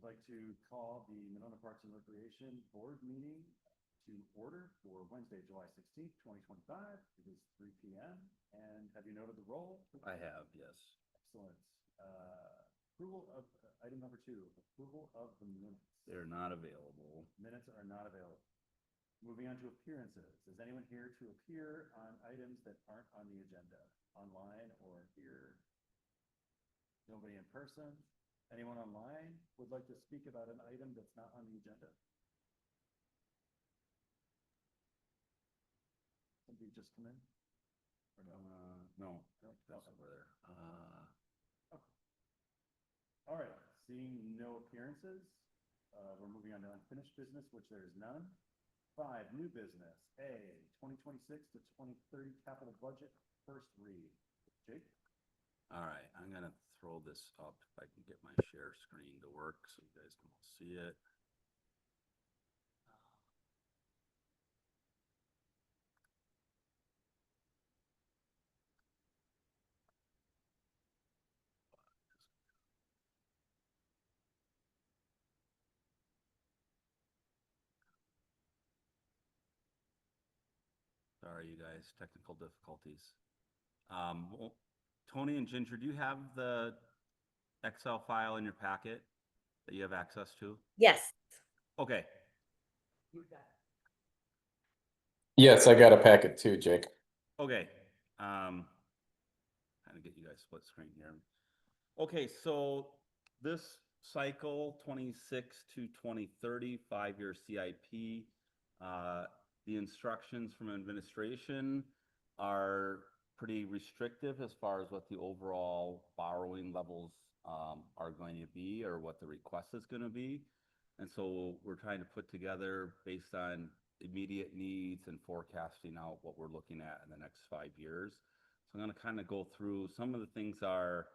like to call the Monona Parks and Recreation Board meeting to order for Wednesday, July 16th, 2025. It is 3 p.m. And have you noted the roll? I have, yes. Excellent. Approval of item number 2, approval of the minutes. They're not available. Minutes are not available. Moving on to appearances. Is anyone here to appear on items that aren't on the agenda, online or here? Nobody in person? Anyone online would like to speak about an item that's not on the agenda? Somebody just come in? Or no? No, No? that's Okay. over there. Okay. All right, seeing no appearances, we're moving on to unfinished business, which there is none. 5, new business. A, 2026 to 2030 capital budget, first read. Jake? All right, I'm gonna throw this up if I can get my share screen to work so you guys can all see it. Sorry, you guys, technical difficulties. Well, Tony and Ginger, do you have the Excel file in your packet that you have access to? Yes. Okay. Yes, I got a packet too, Jake. Okay. Kind of get you guys split screen here. Okay, so this cycle 26 to 2030 5-year CIP, the instructions from administration are pretty restrictive as far as what the overall borrowing levels are going to be or what the request is going to be. And so we're trying to put together based on immediate needs and forecasting out what we're looking at in the next 5 years. So I'm going to kind of go through some of the things are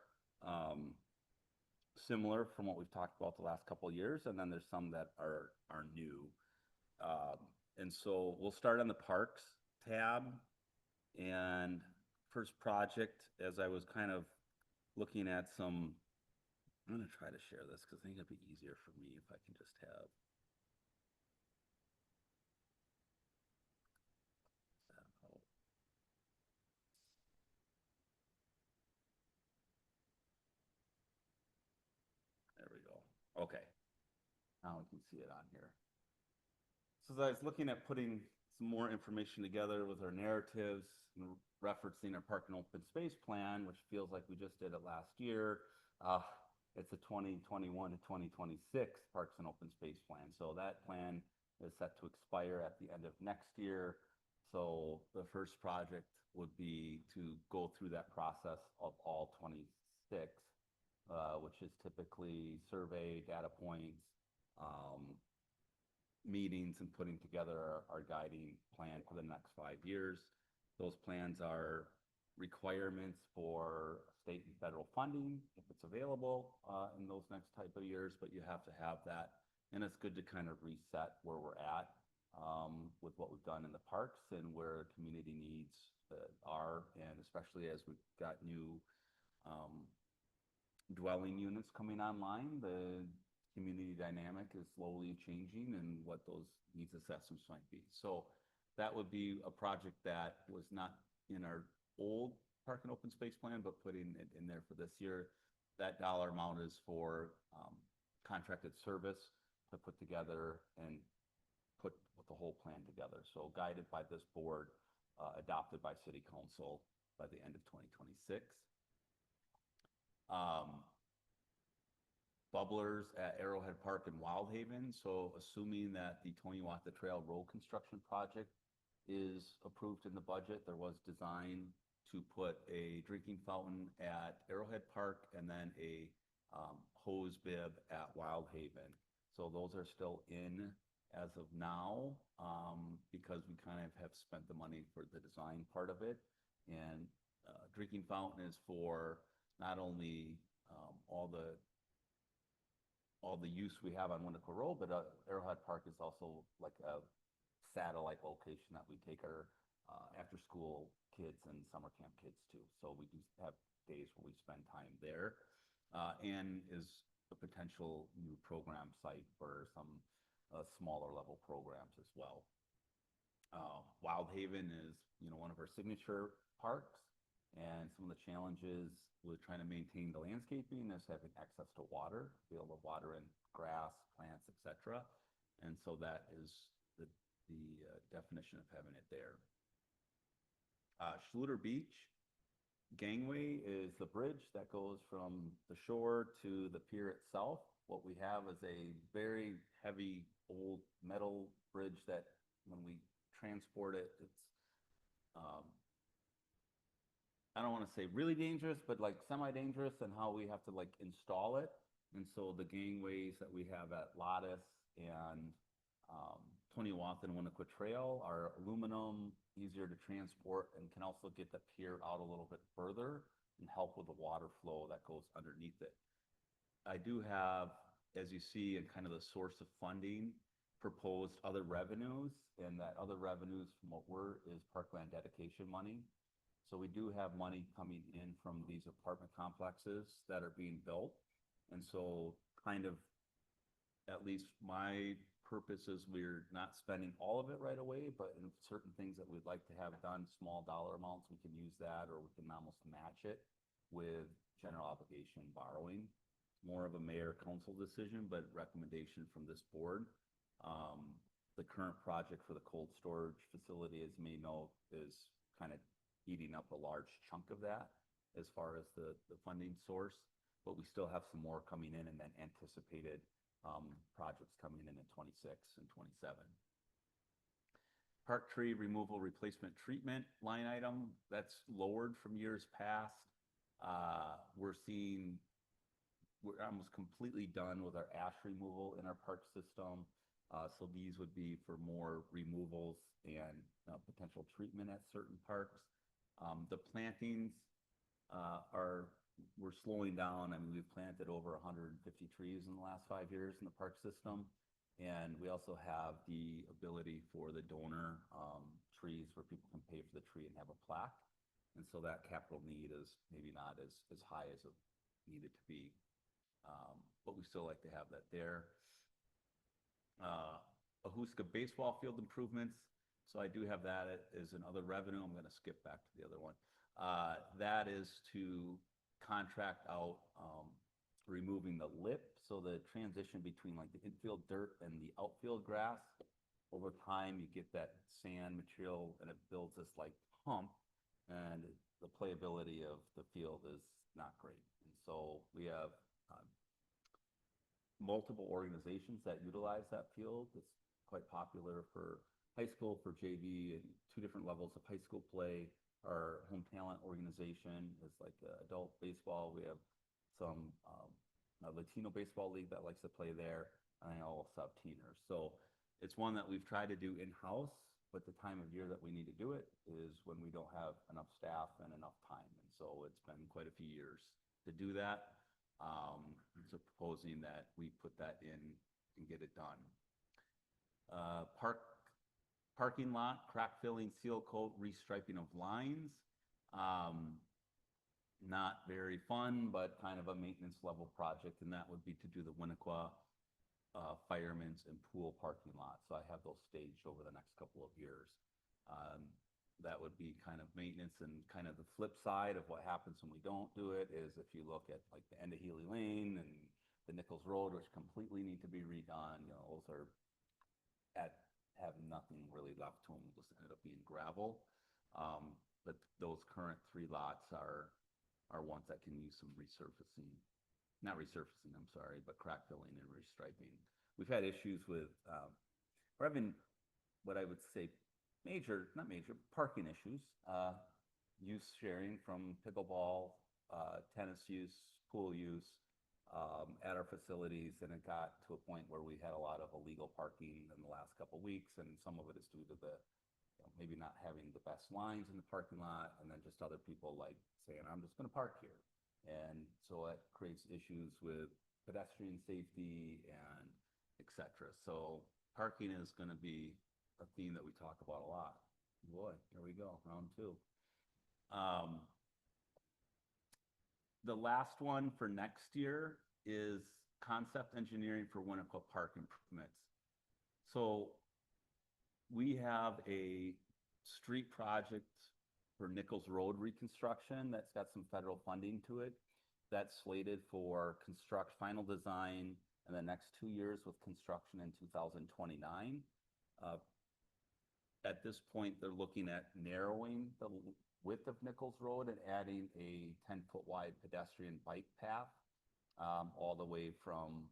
similar from what we've talked about the last couple of years, and then there's some that are new. And so we'll start on the parks tab. And first project, as I was kind of looking at some, I'm going to try to share this because I think it'd be easier for me if I can just have. There we go. Okay. Now we can see it on here. So as I was looking at putting some more information together with our narratives and referencing our park and open space plan, which feels like we just did it last year. It's a 2021 to 2026 parks and open space plan. So that plan is set to expire at the end of next year. So the first project would be to go through that process of all 26, which is typically survey, data points, meetings, and putting together our guiding plan for the next 5 years. Those plans are requirements for state and federal funding if it's available in those next type of years, but you have to have that. And it's good to kind of reset where we're at with what we've done in the parks and where community needs are, and especially as we've got new dwelling units coming online, the community dynamic is slowly changing and what those needs assessments might be. So that would be a project that was not in our old park and open space plan, but putting it in there for this year. That dollar amount is for contracted service to put together and put the whole plan together. So guided by this board, adopted by City Council by the end of 2026. Bubblers at Arrowhead Park in Wildhaven. So assuming that the Tony Wata Trail Road construction project is approved in the budget, there was design to put a drinking fountain at Arrowhead Park and then a hose bib at Wildhaven. So those are still in as of now because we kind of have spent the money for the design part of it. And drinking fountain is for not only all the use we have on Winnequa Road, but Arrowhead Park is also like a satellite location that we take our after-school kids and summer camp kids to. So we do have days where we spend time there. And is a potential new program site for some smaller level programs as well. Wild Haven is, one of our signature parks, and some of the challenges with trying to maintain the landscaping is having access to water, be able to water in grass, plants, etc. And so that is the definition of having it there. Schluter Beach gangway is the bridge that goes from the shore to the pier itself. What we have is a very heavy old metal bridge that when we transport it, it's I don't want to say really dangerous, but like semi-dangerous, and how we have to like install it. And so the gangways that we have at Lottis and Tony-Wathan Winnequa Trail are aluminum, easier to transport, and can also get the pier out a little bit further and help with the water flow that goes underneath it. I do have, as you see, in kind of the source of funding, proposed other revenues, and that other revenues from what is parkland dedication money. So we do have money coming in from these apartment complexes that are being built. And so kind of, at least my purpose is, we're not spending all of it right away, but in certain things that we'd like to have done, small dollar amounts, we can use that, or we can almost match it with general obligation borrowing. More of a mayor council decision, but recommendation from this board. The current project for the cold storage facility, as you may know, is kind of eating up a large chunk of that as far as the funding source, but we still have some more coming in, and then anticipated projects coming in 26 and 27. Park tree removal replacement treatment line item, that's lowered from years past. We're almost completely done with our ash removal in our park system. So these would be for more removals and potential treatment at certain parks. The plantings we're slowing down. I mean, we've planted over 150 trees in the last 5 years in the park system. And we also have the ability for the donor trees where people can pay for the tree and have a plaque. And so that capital need is maybe not as high as it needed to be. But we still like to have that there. Ahuska baseball field improvements. So I do have that as another revenue. I'm going to skip back to the other one. That is to contract out removing the lip. So the transition between like the infield dirt and the outfield grass, over time you get that sand material and it builds this like hump, and the playability of the field is not great. And so we have multiple organizations that utilize that field. It's quite popular for high school, for JV, and 2 different levels of high school play. Our home talent organization is like adult baseball. We have some Latino baseball league that likes to play there, and I also have teeners. So it's one that we've tried to do in-house, but the time of year that we need to do it is when we don't have enough staff and enough time. And so it's been quite a few years to do that. So proposing that we put that in and get it done. Parking lot, crack filling, seal coat, restriping of lines. Not very fun, but kind of a maintenance level project, and that would be to do the Winnequa firemen's and pool parking lot. So I have those staged over the next couple of years. That would be kind of maintenance, and kind of the flip side of what happens when we don't do it is if you look at like the end of Healy Lane and the Nichols Road, which completely need to be redone, those have nothing really left to them, just ended up being gravel. But those current 3 lots are ones that can use some resurfacing, not resurfacing, I'm sorry, but crack filling and restriping. We've had issues with, we're having what I would say not major, parking issues, use sharing from pickleball, tennis use, pool use at our facilities. And it got to a point where we had a lot of illegal parking in the last couple of weeks, and some of it is due to the maybe not having the best lines in the parking lot, and then just other people like saying, I'm just going to park here. And so it creates issues with pedestrian safety and etc. So parking is going to be a theme that we talk about a lot. Boy, here we go, round 2. The last one for next year is concept engineering for Winnequa Park improvements. So we have a street project for Nichols Road reconstruction that's got some federal funding to it. That's slated for final design in the next 2 years with construction in 2029. At this point, they're looking at narrowing the width of Nichols Road and adding a 10-foot wide pedestrian bike path all the way from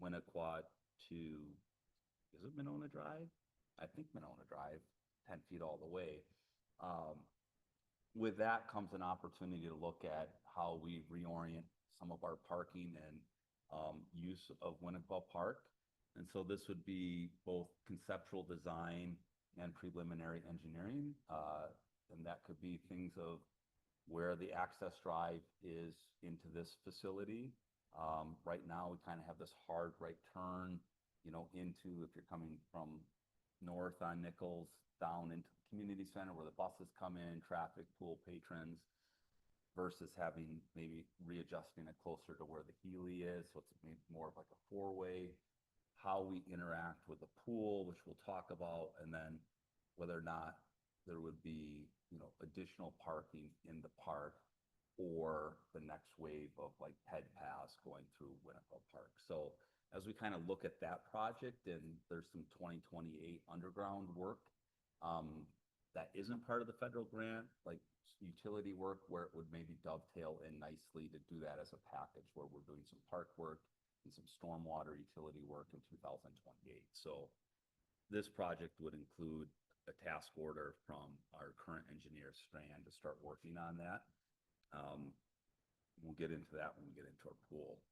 Winnequa to, is it Monona Drive? I think Monona Drive, 10 feet all the way. With that comes an opportunity to look at how we reorient some of our parking and use of Winnequa Park. And so this would be both conceptual design and preliminary engineering. And that could be things of where the access drive is into this facility. Right now, we kind of have this hard right turn, into, if you're coming from north on Nichols, down into the community center where the buses come in, traffic, pool patrons, versus having maybe readjusting it closer to where the Healy is. So it's maybe more of like a four-way. How we interact with the pool, which we'll talk about, and then whether or not there would be, additional parking in the park or the next wave of like ped paths going through Winnequa Park. So as we kind of look at that project, and there's some 2028 underground work that isn't part of the federal grant, like utility work, where it would maybe dovetail in nicely to do that as a package, where we're doing some park work and some stormwater utility work in 2028. So this project would include a task order from our current engineer, Strand, to start working on that. We'll get into that when we get into our pool.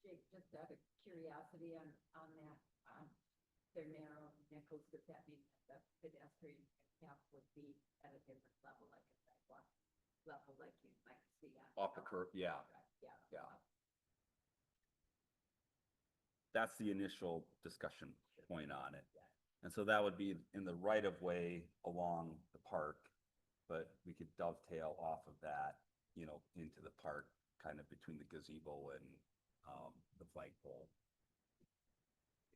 Jake, just out of curiosity on that, their narrow Nichols, does that mean that the pedestrian path would be at a different level, like a sidewalk level, like you might see on Off the curb, yeah. Yeah. That's the initial discussion point on it. And so that would be in the right of way along the park, but we could dovetail off of that, into the park, kind of between the gazebo and the flagpole.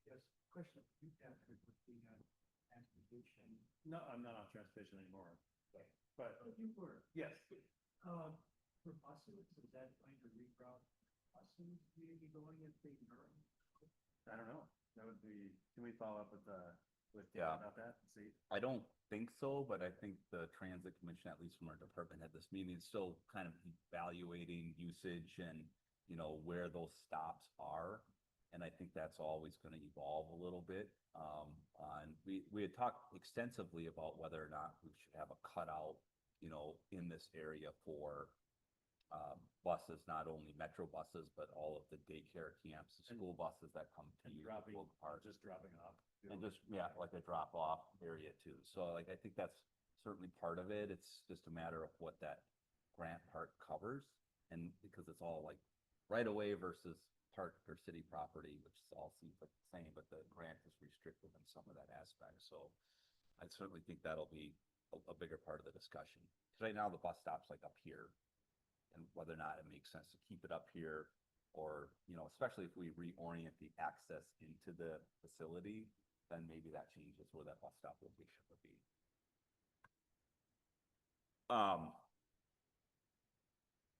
Yes, question, you answered with the transportation. No, I'm not on transportation anymore, but If you were, yes. for buses, is that going to reroute buses maybe going if they burn? I don't know. That would be, can we follow up with Yeah. about that and see? I don't think so, but I think the Transit Commission, at least from our department, had this meeting, is still kind of evaluating usage and, where those stops are. And I think that's always going to evolve a little bit. We had talked extensively about whether or not we should have a cutout, in this area for buses, not only metro buses, but all of the daycare camps, the school buses that come to And use dropping, Wilk Park. just dropping off. And just, yeah, like a drop off area too. So like, I think that's certainly part of it. It's just a matter of what that grant part covers. And because it's all like right away versus park or city property, which all seems like the same, but the grant is restricted in some of that aspect. So I certainly think that'll be a bigger part of the discussion. 'Cause right now the bus stop's like up here, and whether or not it makes sense to keep it up here, or, especially if we reorient the access into the facility, then maybe that changes where that bus stop location would be.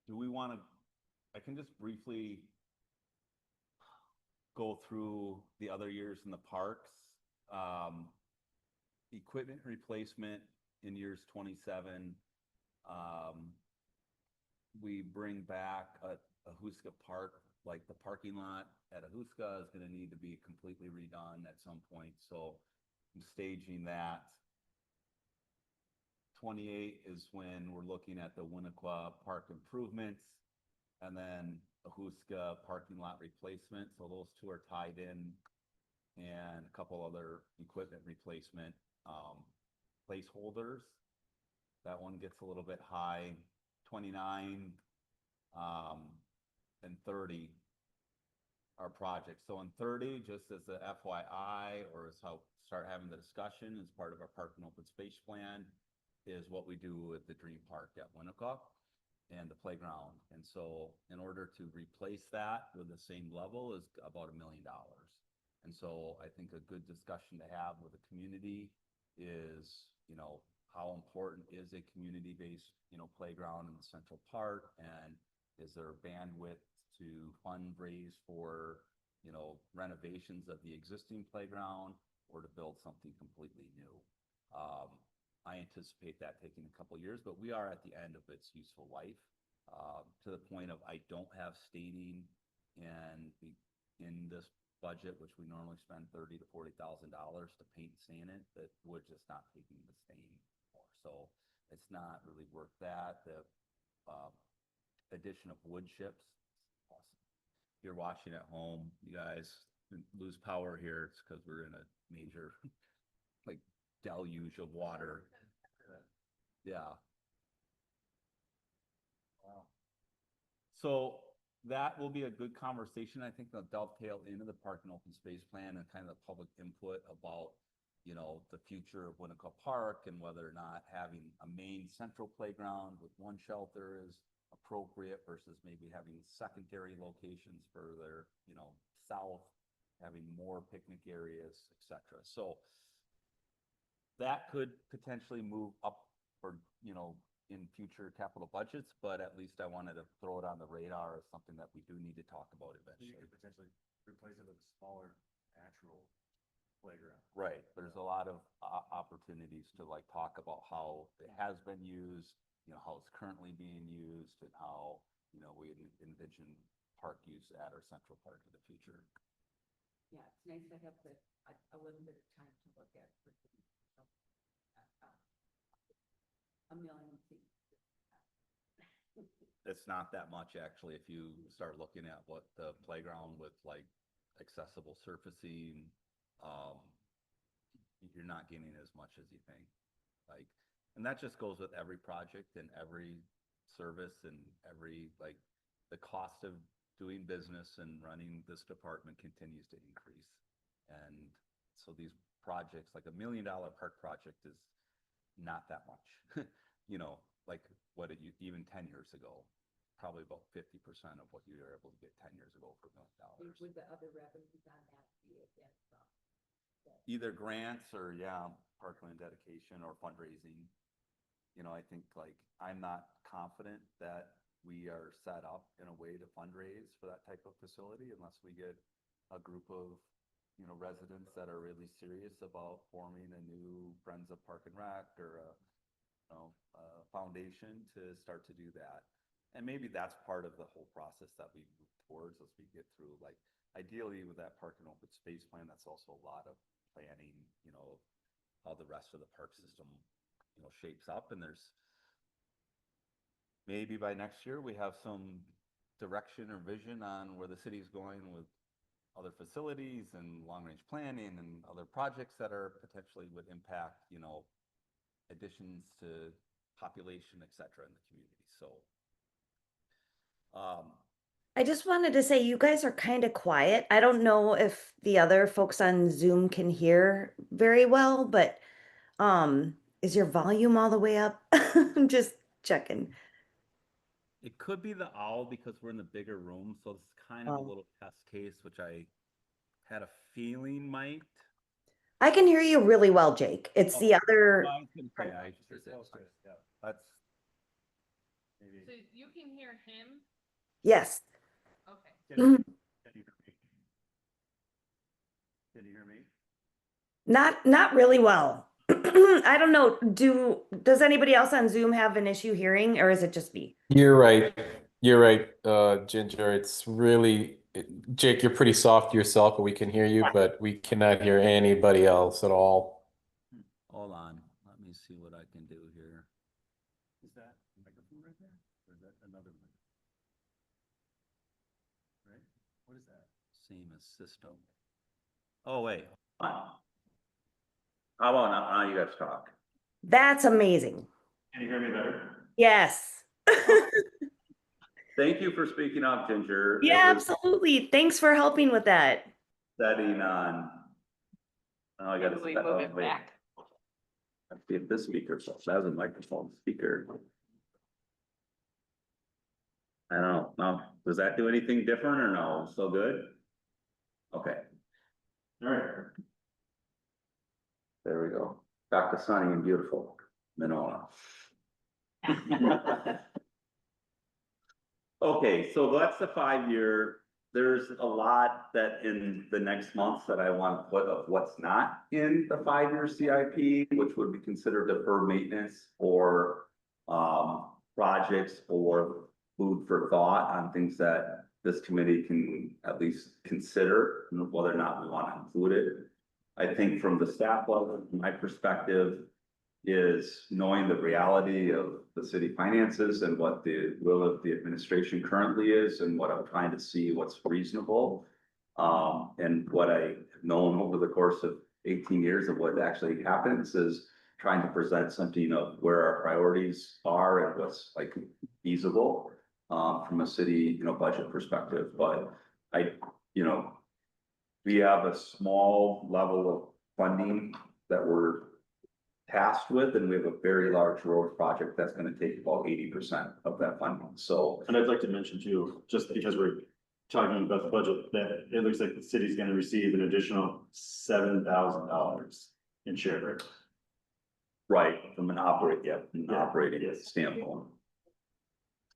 Do we want to, I can just briefly go through the other years in the parks. Equipment replacement in years 27. We bring back a Ahuska Park, like the parking lot at Ahuska is going to need to be completely redone at some point. So I'm staging that. 28 is when we're looking at the Winnequa Park improvements, and then Ahuska parking lot replacement. So those two are tied in, and a couple other equipment replacement placeholders. That one gets a little bit high. 29 and 30 are projects. So in 30, just as a FYI, or as how start having the discussion as part of our park and open space plan, is what we do with the Dream Park at Winnequa. and the playground. And so in order to replace that with the same level is about $1 million. And so I think a good discussion to have with the community is, you know, how important is a community-based, you know, playground in the Central Park? And is there bandwidth to fundraise for, you know, renovations of the existing playground or to build something completely new? I anticipate that taking a couple years, but we are at the end of its useful life, to the point of I don't have staining in this budget, which we normally spend $30,000 to $40,000 to paint and stain it, that wood just not taking the stain more. So it's not really worth that. The addition of wood chips, awesome. If you're watching at home, you guys lose power here. It's because we're in a major like deluge of water. Yeah. Wow. So that will be a good conversation. I think they'll dovetail into the park and open space plan and kind of the public input about, you know, the future of Winnequa Park and whether or not having a main central playground with one shelter is appropriate versus maybe having secondary locations further, you know, south, having more picnic areas, etc. So that could potentially move up for, you know, in future capital budgets, but at least I wanted to throw it on the radar as something that we do need to talk about So you eventually. could potentially replace it with a smaller natural playground. Right, there's a lot of opportunities to like talk about how it has been used, you know, how it's currently being used and how, you know, we envision park use at our central park in the future. Yeah, it's nice to have a little bit of time to look at. A million feet. It's not that much actually, if you start looking at what the playground with like accessible surfacing, you're not getting as much as you think. Like, and that just goes with every project and every service and every, like, the cost of doing business and running this department continues to increase. And so these projects, like $1 million park project is not that much. You know, like what it even 10 years ago, probably about 50% of what you were able to get 10 years ago for $1 million. Would the other revenues on that be again from? Either grants or, yeah, parkland dedication or fundraising. You know, I think like, I'm not confident that we are set up in a way to fundraise for that type of facility unless we get a group of, you know, residents that are really serious about forming a new Friends of Park and Rec or a, you know, foundation to start to do that. And maybe that's part of the whole process that we move towards as we get through, like, ideally with that park and open space plan, that's also a lot of planning, you know, how the rest of the park system, you know, shapes up. And there's maybe by next year, we have some direction or vision on where the city's going with other facilities and long-range planning and other projects that are potentially would impact, you know, additions to population, et cetera, in the community. So, I just wanted to say you guys are kind of quiet. I don't know if the other folks on Zoom can hear very well, but is your volume all the way up? I'm just checking. it could be the owl because we're in the bigger room, so it's kind of a Oh. little test case, which I had a feeling might. I can hear you really well, Jake. It's the other. Well, I was gonna say, I Sure, sure that was did. good, yeah, That's, maybe. So you can hear him? Yes. Okay. Can you hear me? Can you hear me? Not really well. I don't know. Does anybody else on Zoom have an issue hearing, or is it just me? You're right. You're right, Ginger. It's really, Jake, you're pretty soft yourself, but we can hear you, but we cannot hear anybody else at all. hold on, let me see what I can do here. Is that a microphone right there? Or is that another mic? Right? What is that? Same as system. Oh, wait. How about now you guys talk? That's amazing. Can you hear me better? Yes. Thank you for speaking up, Ginger. It Yeah, was absolutely. Thanks for helping with that. setting on. Oh, I gotta. We set- move oh, it wait. back. Let's see if this speaker, so that was a microphone speaker. I don't know, no, does that do anything different or no, still good? Okay, All right. there we go, back to sunny and beautiful Monona. Okay, so that's the 5-year. There's a lot that in the next months that I want to put of what's not in the 5-year CIP, which would be considered deferred maintenance or projects or food for thought on things that this committee can at least consider whether or not we want to include it. I think from the staff level, from my perspective, is knowing the reality of the city finances and what the will of the administration currently is and what I'm trying to see what's reasonable. And what I've known over the course of 18 years of what actually happens is trying to present something of where our priorities are and what's like feasible from a city, budget perspective. But we have a small level of funding that we're tasked with, and we have a very large road project that's gonna take about 80% of that funding, so. And I'd like to mention too, just because we're talking about the budget, that it looks like the city's gonna receive an additional $7,000 in share rate. Right, from an operating Yes. standpoint.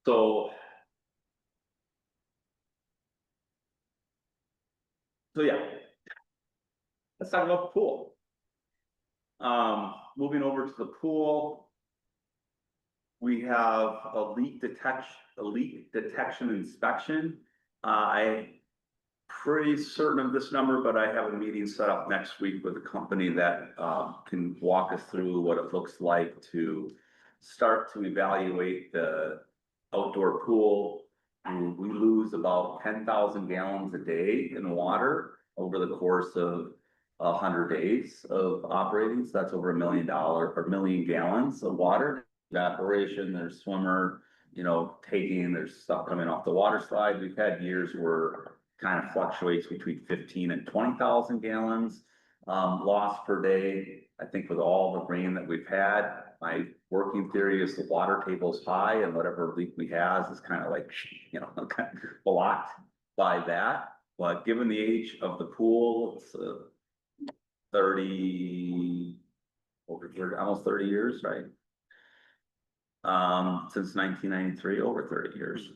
So. So yeah. Let's talk about the pool. Moving over to the pool. We have a leak detection inspection. I'm pretty certain of this number, but I have a meeting set up next week with a company that can walk us through what it looks like to start to evaluate the outdoor pool. We lose about 10,000 gallons a day in water over the course of 100 days of operating. So that's over $1 million or 1 million gallons of water evaporation. There's swimmer, taking, there's stuff coming off the water slide. We've had years where kind of fluctuates between 15 and 20,000 gallons lost per day. I think with all the rain that we've had, my working theory is the water table's high and whatever leak we have is kind of like, kind of blocked by that. But given the age of the pool, it's almost 30 years, right? Since 1993, over 30 years.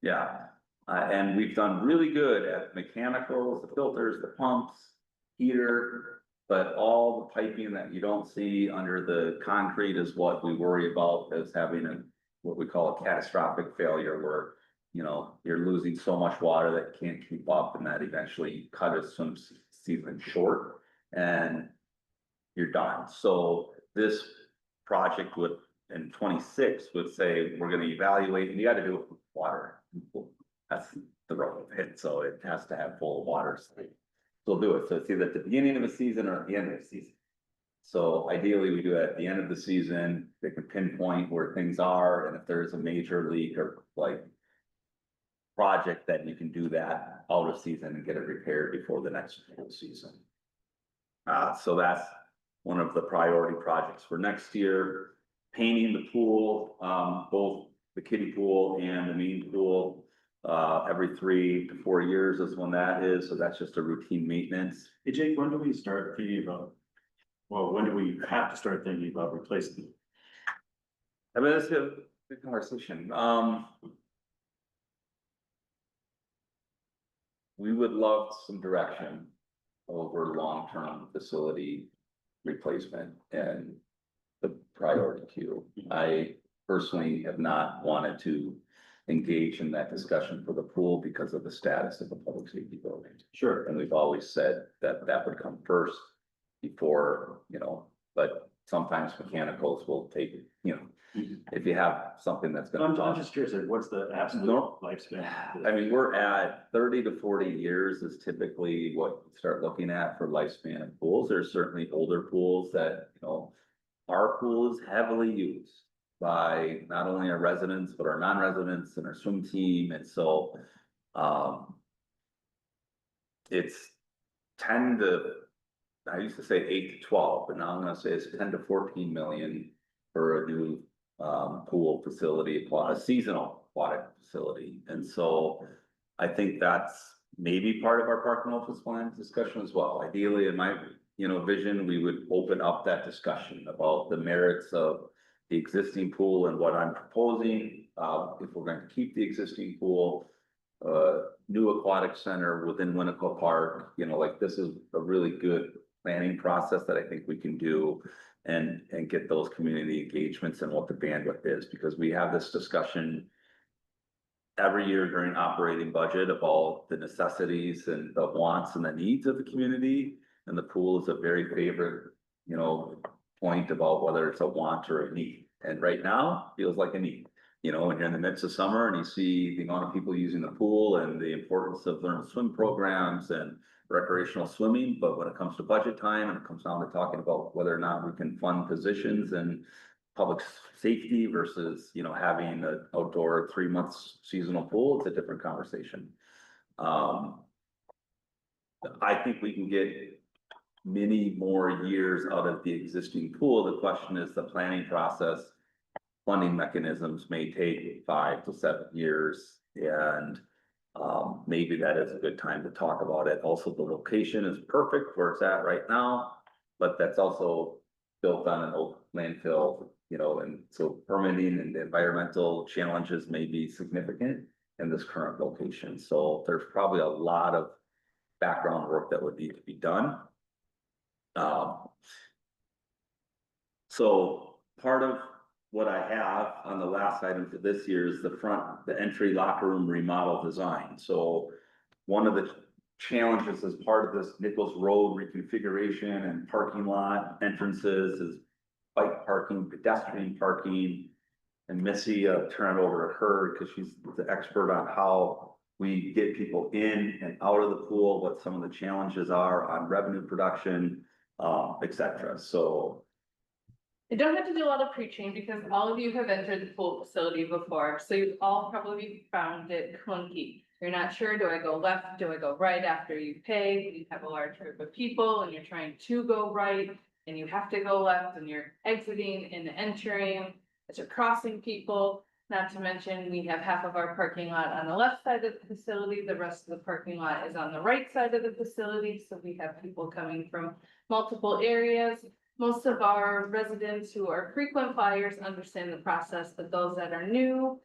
Yeah. And we've done really good at mechanicals, the filters, the pumps, heater, but all the piping that you don't see under the concrete is what we worry about as having what we call a catastrophic failure where, you're losing so much water that you can't keep up and that eventually cut us some season short and you're done. So this project in 26 would say, we're gonna evaluate, and you gotta do it with water. That's the road of it, so it has to have full water. So we'll do it, so it's either at the beginning of a season or at the end of the season. So ideally, we do it at the end of the season, they can pinpoint where things are, and if there's a major leak or project, then you can do that out of season and get it repaired before the next season. So that's one of the priority projects for next year. Painting the pool, both the kiddie pool and the main pool, every 3 to 4 years is when that is. So that's just a routine maintenance. Hey Jake, when do we start thinking about, when do we have to start thinking about replacing? I mean, that's a good conversation. We would love some direction over long-term facility replacement and the priority queue. I personally have not wanted to engage in that discussion for the pool because of the status of the public safety building. Sure. And we've always said that that would come first before, but sometimes mechanicals will take, if you have something that's gonna. I'm just curious, what's the absolute lifespan? I mean, we're at 30 to 40 years is typically what you start looking at for lifespan of pools. There's certainly older pools that, our pool is heavily used by not only our residents, but our non-residents and our swim team. And so, it's 10 to, I used to say 8 to 12, but now I'm gonna say it's 10 to 14 million for a new pool facility, a seasonal aquatic facility. And so I think that's maybe part of our park and office plan discussion as well. Ideally, in my, vision, we would open up that discussion about the merits of the existing pool and what I'm proposing, if we're going to keep the existing pool, new aquatic center within Winnequa Park, like this is a really good planning process that I think we can do and get those community engagements and what the bandwidth is, because we have this discussion every year during operating budget about the necessities and the wants and the needs of the community. And the pool is a very favorite, point about whether it's a want or a need. And right now feels like a need, when you're in the midst of summer and you see the amount of people using the pool and the importance of learn to swim programs and recreational swimming. But when it comes to budget time and it comes down to talking about whether or not we can fund positions and public safety versus, having an outdoor 3 months seasonal pool, it's a different conversation. I think we can get many more years out of the existing pool. The question is the planning process, funding mechanisms may take 5 to 7 years. And maybe that is a good time to talk about it. Also, the location is perfect where it's at right now, but that's also built on an old landfill, and so permitting and environmental challenges may be significant in this current location. So there's probably a lot of background work that would need to be done. So part of what I have on the last item for this year is the entry locker room remodel design. So one of the challenges as part of this Nichols Road reconfiguration and parking lot entrances is bike parking, pedestrian parking. And Missy, turn it over to her because she's the expert on how we get people in and out of the pool, what some of the challenges are on revenue production, et cetera. So I don't have to do a lot of preaching because all of you have entered the pool facility before, so you've all probably found it clunky. You're not sure, do I go left, do I go right after you pay? You have a large group of people and you're trying to go right and you have to go left and you're exiting and entering, as you're crossing people. Not to mention, we have half of our parking lot on the left side of the facility, the rest of the parking lot is on the right side of the facility, so we have people coming from multiple areas. Most of our residents who are frequent flyers understand the process, but those that are new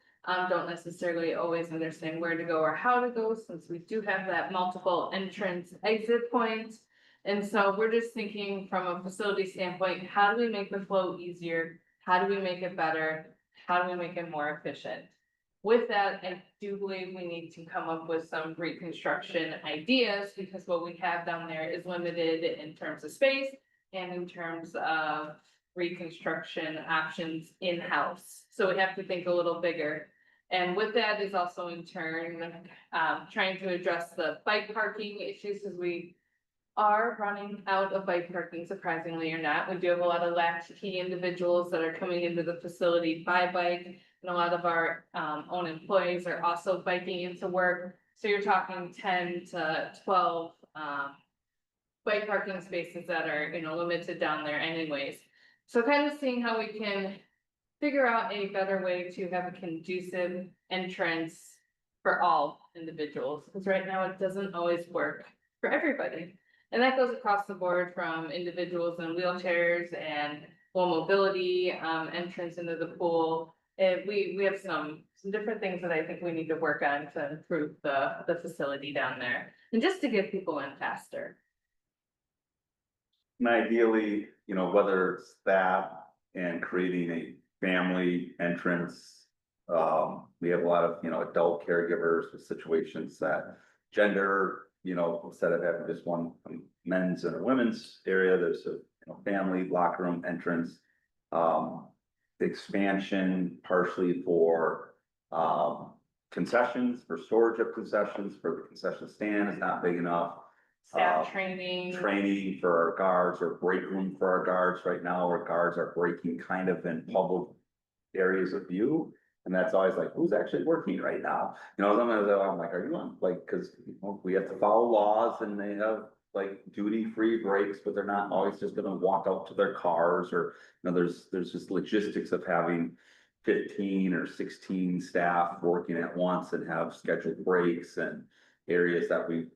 don't necessarily always understand where to go or how to go, since we do have that multiple entrance exit points. And so we're just thinking from a facility standpoint, how do we make the flow easier? How do we make it better? How do we make it more efficient? With that, I do believe we need to come up with some reconstruction ideas, because what we have down there is limited in terms of space and in terms of reconstruction options in-house. So we have to think a little bigger. And with that is also in turn, trying to address the bike parking issues, because we are running out of bike parking, surprisingly or not. We do have a lot of latchkey individuals that are coming into the facility by bike. And a lot of our own employees are also biking into work. So you're talking 10 to 12 bike parking spaces that are, limited down there anyways. So kind of seeing how we can figure out a better way to have a conducive entrance for all individuals. Because right now it doesn't always work for everybody. And that goes across the board, from individuals in wheelchairs and low mobility entrance into the pool. We have some different things that I think we need to work on to improve the facility down there, and just to get people in faster. and ideally, whether it's that and creating a family entrance. We have a lot of, adult caregivers with situations that gender, instead of having just one men's and a women's area, there's a family locker room entrance. Expansion partially for concessions, for storage of concessions, for the concession stand is not big enough. Staff training. Training for our guards, or break room for our guards. Right now, our guards are breaking kind of in public areas of view. And that's always like, who's actually working right now? Sometimes I'm like, are you on? Like, cause we have to follow laws, and they have like duty-free breaks, but they're not always just gonna walk out to their cars, or, there's just logistics of having 15 or 16 staff working at once and have scheduled breaks and areas that we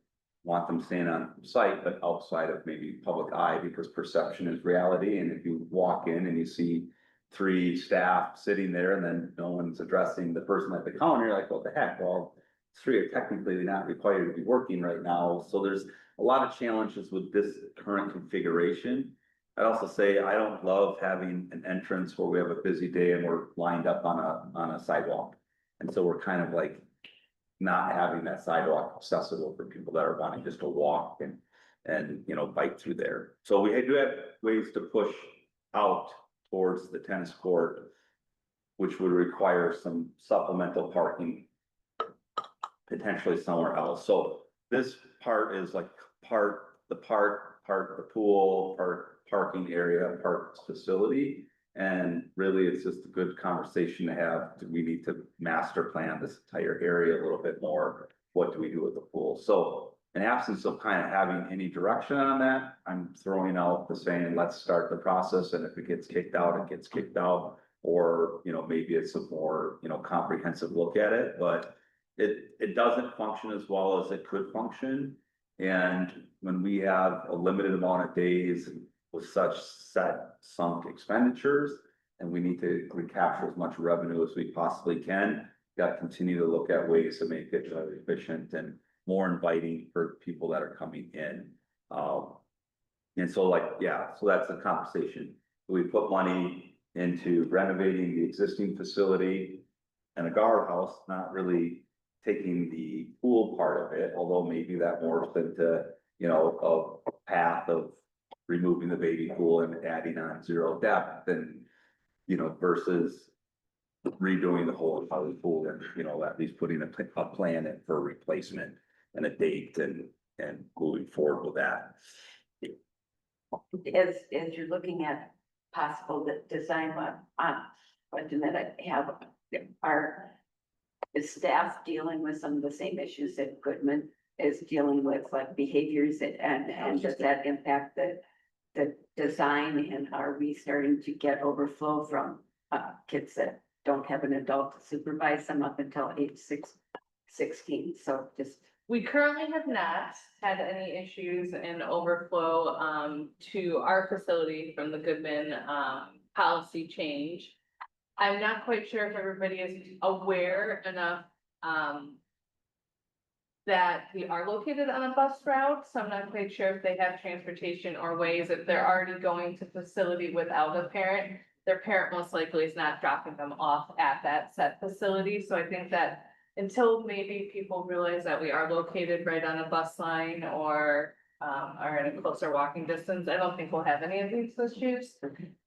want them staying on site, but outside of maybe public eye, because perception is reality. And if you walk in and you see 3 staff sitting there and then no one's addressing the person at the counter, you're like, what the heck? Well, 3 are technically not required to be working right now. So there's a lot of challenges with this current configuration. I'd also say I don't love having an entrance where we have a busy day and we're lined up on a sidewalk. And so we're kind of like not having that sidewalk accessible for people that are wanting just to walk and, you know, bike through there. So we do have ways to push out towards the tennis court, which would require some supplemental parking potentially somewhere else. So this part is like part the pool, part parking area, part facility. And really, it's just a good conversation to have. Do we need to master plan this entire area a little bit more? What do we do with the pool? So in absence of kind of having any direction on that, I'm throwing out the saying, let's start the process. And if it gets kicked out, it gets kicked out. Or, you know, maybe it's a more, you know, comprehensive look at it, but it doesn't function as well as it could function. And when we have a limited amount of days with such set sunk expenditures, and we need to recapture as much revenue as we possibly can, got to continue to look at ways to make it efficient and more inviting for people that are coming in. And so like, yeah, so that's the conversation. We put money into renovating the existing facility and a guardhouse, not really taking the pool part of it, although maybe that morphs into, you know, a path of removing the baby pool and adding on zero depth and, you know, versus redoing the whole entire pool and, you know, at least putting a plan in for replacement and a date and moving forward with that. As you're looking at possible design question that I have, is staff dealing with some of the same issues that Goodman is dealing with, like behaviors and does that impact the design, and are we starting to get overflow from kids that don't have an adult to supervise them up until age 16? So just. We currently have not had any issues in overflow to our facility from the Goodman policy change. I'm not quite sure if everybody is aware enough that we are located on a bus route, so I'm not quite sure if they have transportation or ways if they're already going to facility without a parent. Their parent most likely is not dropping them off at that set facility, so I think that until maybe people realize that we are located right on a bus line or are in a closer walking distance, I don't think we'll have any of these issues.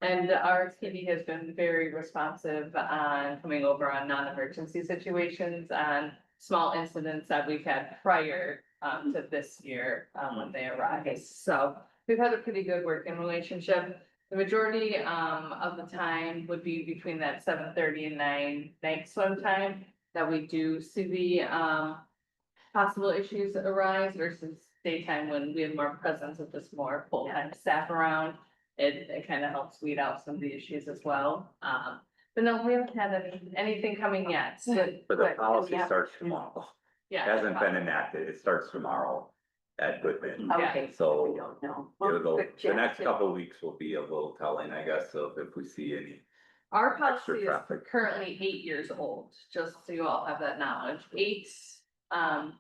And our TV has been very responsive on coming over on non-emergency situations, on small incidents that we've had prior to this year when they arrived. So we've had a pretty good working relationship. The majority of the time would be between that 7:30 and 9 night swim time that we do see the possible issues arise versus daytime when we have more presence of just more full-time staff around. It kind of helps weed out some of the issues as well. But no, we haven't had anything coming yet. But the policy starts tomorrow. Yeah. Hasn't been enacted. It starts tomorrow at Goodman. Okay, So we don't know. it'll go, Good the next chance. couple of weeks will be a little telling, I guess, of if we see any. Our Extra policy is traffic. currently 8 years old, just so you all have that knowledge. 8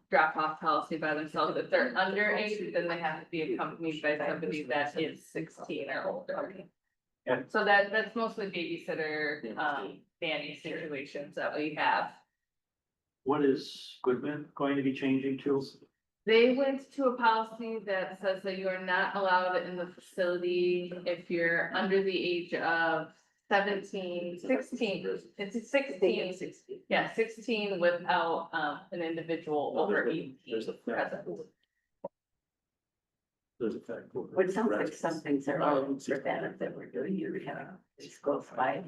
drop off policy by themselves. If they're under 8, then they have to be accompanied by somebody that is 16 or older. Yeah. So that's mostly babysitter, nanny situations that we have. What is Goodman going to be changing to? They went to a policy that says that you are not allowed in the facility if you're under the age of 16, it's 16. Yeah, 16 without an individual over 18 present. There's a fact. It sounds like some things are all preventive that we're doing here, just goes by.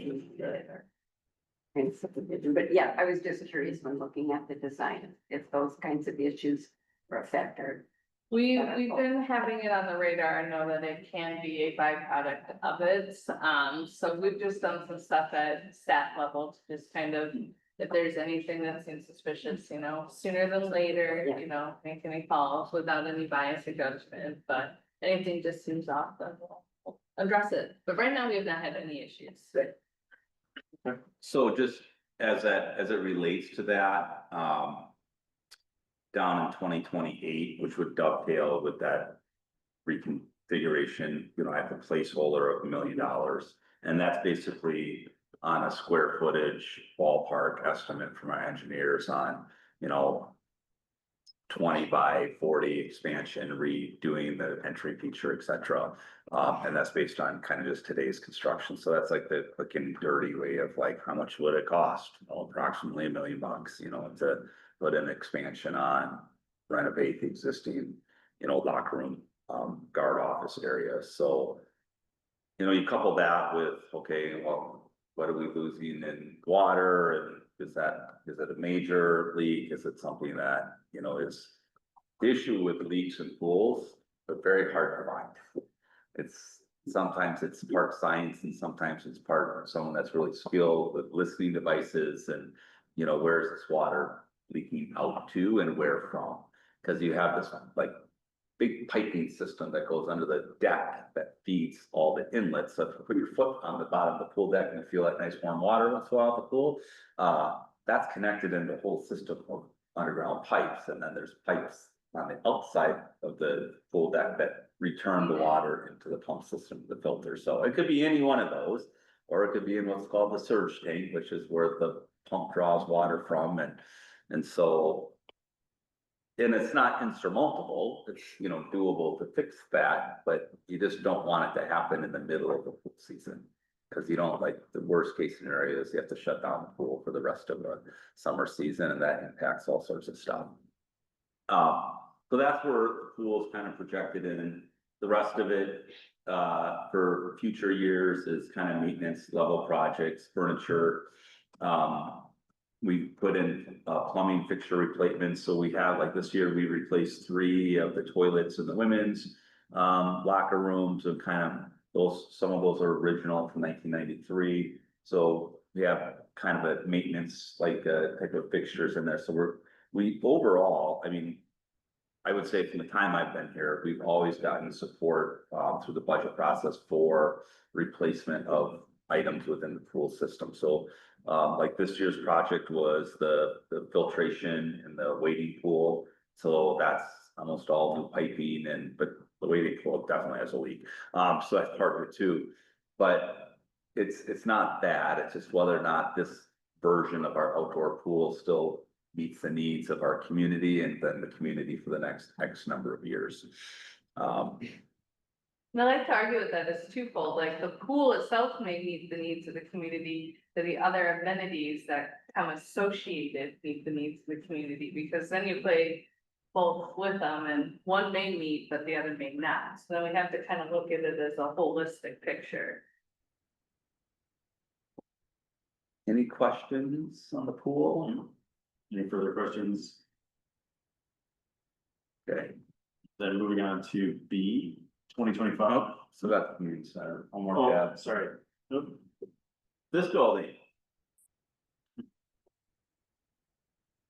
But yeah, I was just curious when looking at the design, if those kinds of issues were a factor. We've been having it on the radar and know that it can be a byproduct of it. So we've just done some stuff at stat level to just kind of, if there's anything that seems suspicious, you know, sooner than later, Yeah. you know, make any calls without any bias or judgment, but anything just seems off, then we'll address it. But right now, we have not had any issues. So just as it relates to that, down in 2028, which would dovetail with that reconfiguration, you know, I have a placeholder of $1 million. And that's basically on a square footage ballpark estimate from our engineers on, you know, 20 by 40 expansion, redoing the entry feature, et cetera. And that's based on kind of just today's construction. So that's like the quick and dirty way of like, how much would it cost? Well, approximately $1 million, you know, to put an expansion on, renovate the existing, you know, locker room, guard office area. So, you know, you couple that with, okay, well, what are we losing in water? And is it a major leak? Is it something that, you know, is the issue with leaks in pools, but very hard to find. Sometimes it's part science and sometimes it's part of someone that's really skilled with listening devices and, you know, where's this water leaking out to and where from? Because you have this like big piping system that goes under the deck that feeds all the inlets. So if you put your foot on the bottom of the pool deck and you feel that nice warm water once in a while at the pool, that's connected in the whole system of underground pipes. And then there's pipes on the outside of the pool deck that return the water into the pump system, the filter. So it could be any one of those, or it could be in what's called the surge tank, which is where the pump draws water from. And so, and it's not insurmountable, it's, you know, doable to fix that, but you just don't want it to happen in the middle of the pool season. Cause you don't, like, the worst case scenario is you have to shut down the pool for the rest of the summer season, and that impacts all sorts of stuff. So that's where the pool is kind of projected in. The rest of it, for future years is kind of maintenance level projects, furniture. We put in plumbing fixture replacements. So we have, like this year, we replaced 3 of the toilets in the women's locker rooms, and kind of some of those are original from 1993. So we have kind of a maintenance like type of fixtures in there. So we overall, I mean, I would say from the time I've been here, we've always gotten support through the budget process for replacement of items within the pool system. So like this year's project was the filtration in the wading pool. So that's almost all new piping, but the wading pool definitely has a leak. So that's part of it too. But it's not that, it's just whether or not this version of our outdoor pool still meets the needs of our community and then the community for the next X number of years. And I like to argue with that as twofold, like the pool itself may meet the needs of the community, but the other amenities that come associated meet the needs of the community, because then you play both with them and one may meet, but the other may not. So then we have to kind of look at it as a holistic picture. Any questions on the pool? Any further questions? Okay, Then moving on to B, 2025. so that's the community center. One more Oh, tab. sorry. Nope. This building.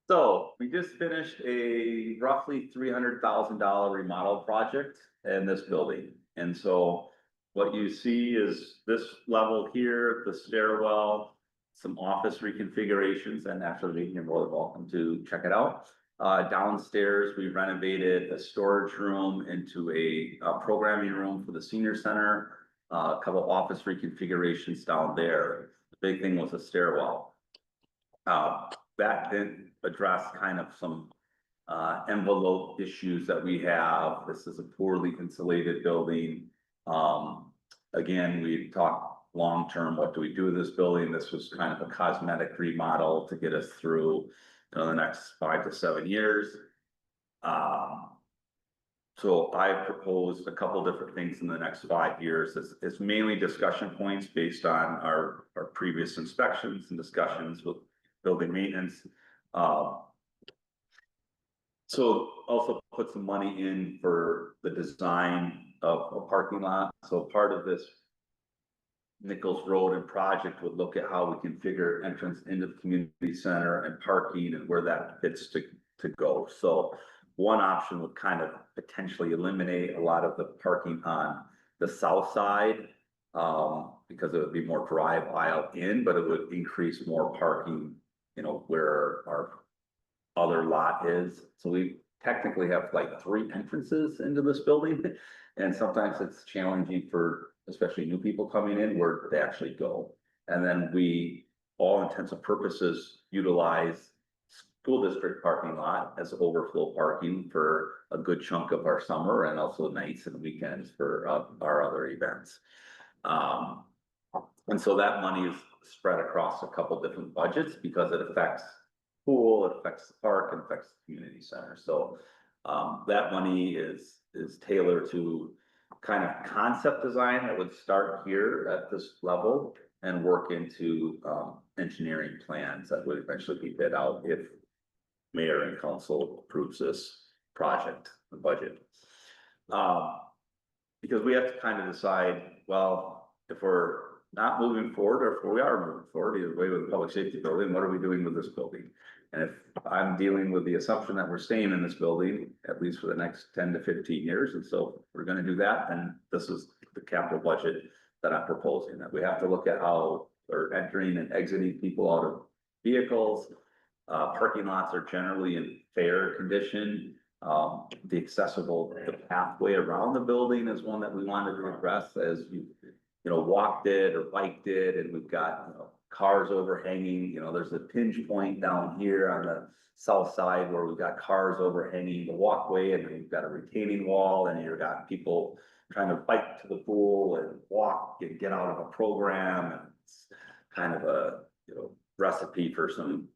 So we just finished a roughly $300,000 remodel project in this building. And so what you see is this level here, the stairwell, some office reconfigurations, and after the meeting, you're more than welcome to check it out. Downstairs, we renovated a storage room into a programming room for the senior center. A couple office reconfigurations down there. The big thing was a stairwell. That didn't address kind of some envelope issues that we have. This is a poorly insulated building. Again, we talked long-term, what do we do with this building? This was kind of a cosmetic remodel to get us through, you know, the next 5 to 7 years. So I proposed a couple different things in the next 5 years. It's mainly discussion points based on our previous inspections and discussions with building maintenance. So also put some money in for the design of a parking lot. So part of this Nichols Road and project would look at how we configure entrance into the community center and parking and where that fits to go. So one option would kind of potentially eliminate a lot of the parking on the south side, because it would be more drive aisle in, but it would increase more parking, you know, where our other lot is. So we technically have like 3 entrances into this building. And sometimes it's challenging for especially new people coming in where they actually go. And then we, all intents and purposes, utilize school district parking lot as overflow parking for a good chunk of our summer and also nights and weekends for our other events. And so that money is spread across a couple different budgets because it affects pool, it affects the park, and affects the community center. So that money is tailored to kind of concept design that would start here at this level and work into engineering plans that would eventually be bid out if mayor and council approves this project, the budget. Because we have to kind of decide, well, if we're not moving forward or if we are moving forward, either way with the public safety building, what are we doing with this building? And if I'm dealing with the assumption that we're staying in this building, at least for the next 10 to 15 years, and so if we're gonna do that, then this is the capital budget that I'm proposing, that we have to look at how they're entering and exiting people out of vehicles. Parking lots are generally in fair condition. The pathway around the building is one that we wanted to address as you walked it or biked it, and we've got, cars overhanging, there's a pinch point down here on the south side where we've got cars overhanging the walkway, and we've got a retaining wall, and you've got people trying to bike to the pool and walk and get out of a program, and it's kind of a, recipe for some,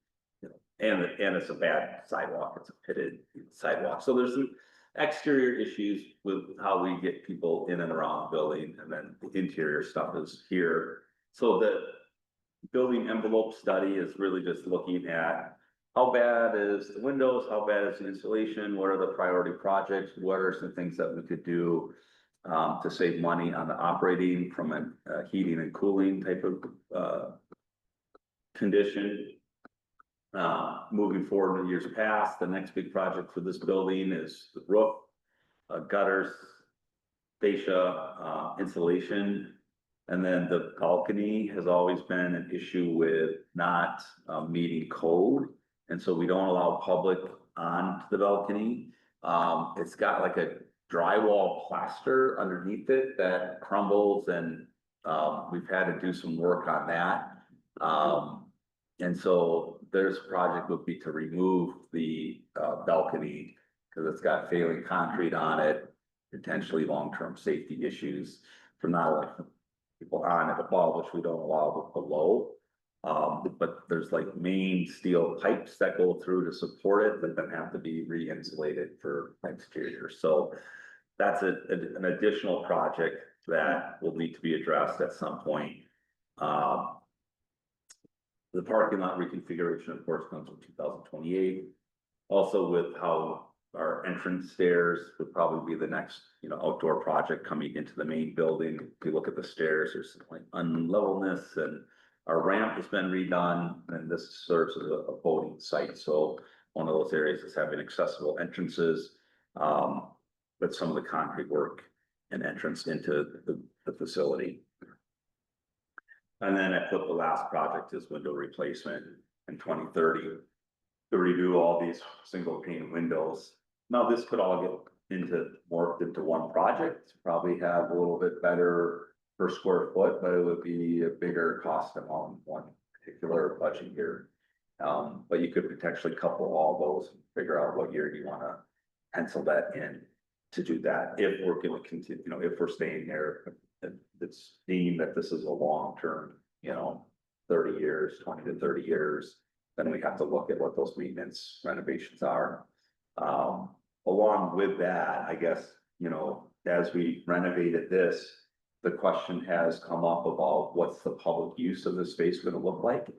and it's a bad sidewalk, it's a pitted sidewalk, so there's some exterior issues with how we get people in and around the building, and then the interior stuff is here. So the building envelope study is really just looking at how bad is the windows, how bad is the insulation, what are the priority projects, what are some things that we could do to save money on the operating from a heating and cooling type of condition. Moving forward in the years past, the next big project for this building is the roof, gutters, fascia, insulation. And then the balcony has always been an issue with not meeting code. And so we don't allow public on the balcony. It's got like a drywall plaster underneath it that crumbles, and we've had to do some work on that. And so there's a project would be to remove the balcony because it's got failing concrete on it, potentially long-term safety issues from not allowing people on it above, which we don't allow below. But there's like main steel pipes that go through to support it that then have to be re-insulated for exterior. So that's an additional project that will need to be addressed at some point. The parking lot reconfiguration, of course, comes in 2028. Also with how our entrance stairs would probably be the next, outdoor project coming into the main building. If you look at the stairs, there's like unlevelness, and our ramp has been redone, and this serves as a voting site. So one of those areas is having accessible entrances, with some of the concrete work and entrance into the facility. And then I put the last project is window replacement in 2030 to redo all these single pane windows. Now, this could all get morphed into one project, probably have a little bit better per square foot, but it would be a bigger cost amount in one particular budget year. But you could potentially couple all those and figure out what year you want to pencil that in to do that. If we're going to continue, if we're staying there, it's deemed that this is a long-term, 30 years, 20 to 30 years, then we have to look at what those maintenance renovations are. Along with that, I guess, as we renovated this, the question has come up about what's the public use of the space going to look like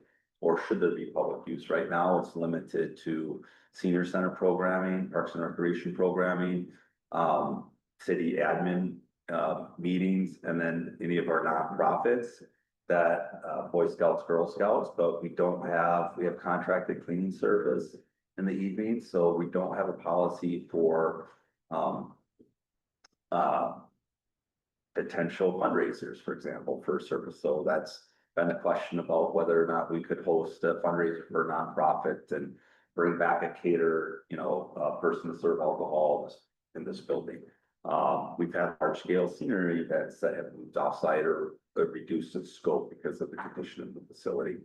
or should there be public use? Right now, it's limited to senior center programming, parks and recreation programming, city admin, meetings, and then any of our nonprofits that, Boy Scouts, Girl Scouts, but we have contracted cleaning service in the evening, so we don't have a policy for, potential fundraisers, for example, for service. So that's been a question about whether or not we could host a fundraiser for a nonprofit and bring back a caterer, person to serve alcohol in this building. We've had large scale scenery events that have moved offsite or reduced in scope because of the condition of the facility.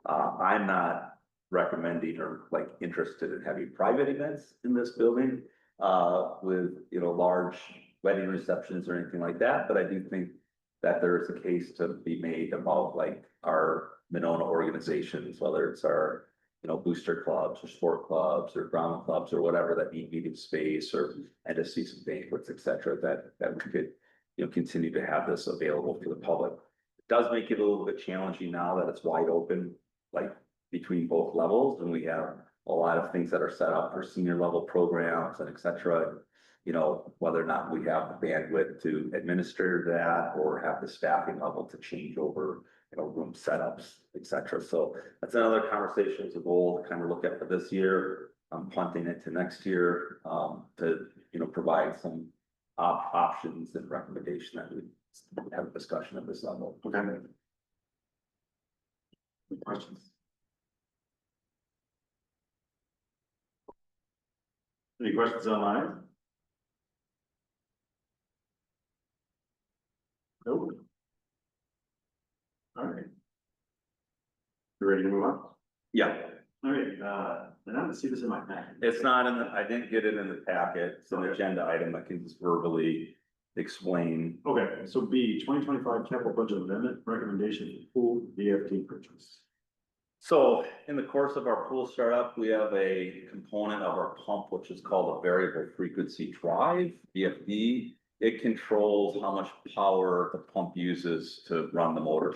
I'm not recommending or like interested in having private events in this building, with, large wedding receptions or anything like that, but I do think that there is a case to be made about like our Monona organizations, whether it's our, booster clubs or sport clubs or drama clubs or whatever that need meeting space or, and to see some banquets, et cetera, that we could, continue to have this available for the public. It does make it a little bit challenging now that it's wide open, like between both levels, and we have a lot of things that are set up for senior level programs and et cetera. Whether or not we have the bandwidth to administer that or have the staffing level to change over, room setups, et cetera. So that's another conversation as a goal to kind of look at for this year. I'm punting it to next year, to, provide some options and recommendation that we have a discussion at this level. Okay. Any questions? Any questions online? Nope. All right. You ready to move on? Yeah, All right, I don't see this in my packet. it's not I didn't get it in the packet. It's an agenda item. I can just verbally explain. Okay, so B, 2025 capital budget amendment recommendation for pool VFD purchase. So in the course of our pool startup, we have a component of our pump, which is called a variable frequency drive, VFD. It controls how much power the pump uses to run the motor.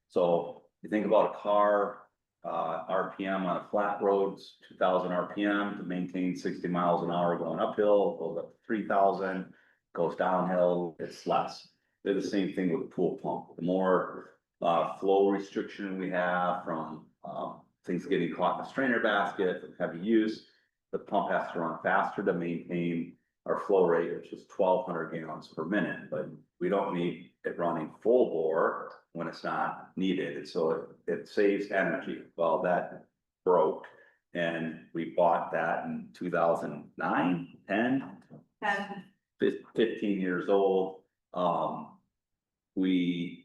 So you think about a car, RPM on a flat roads, 2,000 RPM to maintain 60 miles an hour going uphill, goes up to 3,000, goes downhill, it's less. They're the same thing with the pool pump. The more flow restriction we have from things getting caught in the strainer basket, from heavy use, the pump has to run faster to maintain our flow rate, which is 1,200 gallons per minute, but we don't need it running full bore when it's not needed. And so it saves energy. Well, that broke and we bought that in 2009, 10, 15 years old. We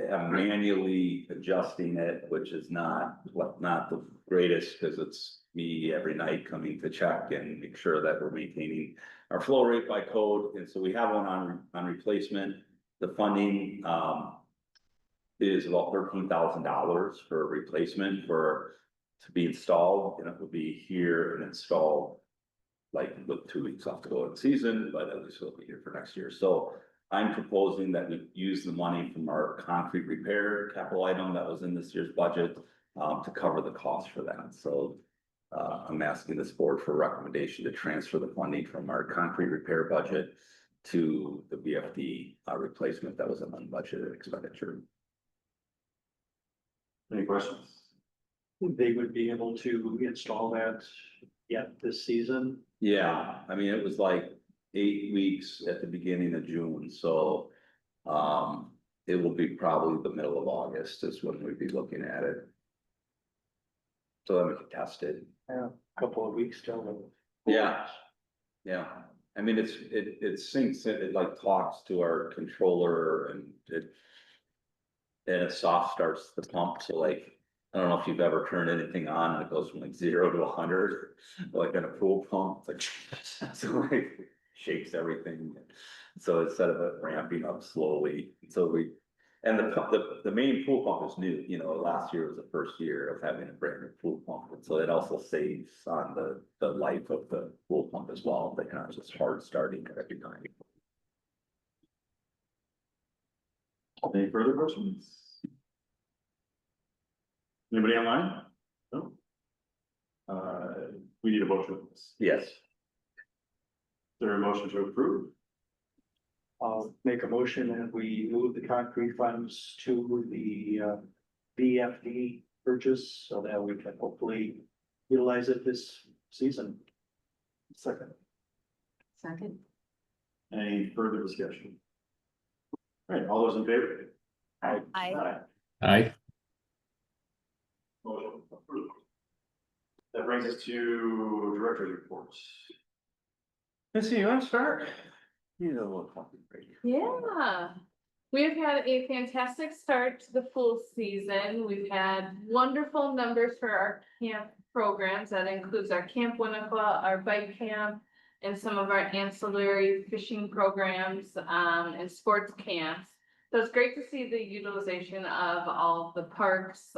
am manually adjusting it, which is not the greatest because it's me every night coming to check and make sure that we're maintaining our flow rate by code. And so we have one on replacement. The funding is about $13,000 for a replacement to be installed, and it will be here and installed like with 2 weeks off to go in the season, but at least it'll be here for next year. So I'm proposing that we use the money from our concrete repair capital item that was in this year's budget to cover the cost for that. So I'm asking this board for a recommendation to transfer the funding from our concrete repair budget to the VFD replacement that was an unbudgeted expenditure. Any questions? They would be able to install that yet this season? Yeah, I mean, it was like 8 weeks at the beginning of June, so it will be probably the middle of August is when we'd be looking at it. So then we can test it. Yeah, couple of weeks till. Yeah. Yeah, I mean, it syncs, it like talks to our controller and it soft starts the pump, so like, I don't know if you've ever turned anything on and it goes from like 0 to 100, like in a pool pump, it's like, so like shakes everything. So instead of it ramping up slowly, and the main pool pump is new, last year was the first year of having a brand new pool pump. And so it also saves on the life of the pool pump as well, but not just hard starting every time. Any further questions? Anybody online? No? We need a motion. Is Yes. there a motion to approve? I'll make a motion that we move the concrete funds to the BFD purchase so that we can hopefully utilize it this season. Second. Second. Any further discussion? All right, all those in favor? Aye. Aye. Motion approved. That brings us to director's reports. Missy, you want to start? You know, a little coffee break. Yeah. We've had a fantastic start to the pool season. We've had wonderful numbers for our camp programs. That includes our Camp Winnequa, our bike camp, and some of our ancillary fishing programs, and sports camps. So it's great to see the utilization of all of the parks.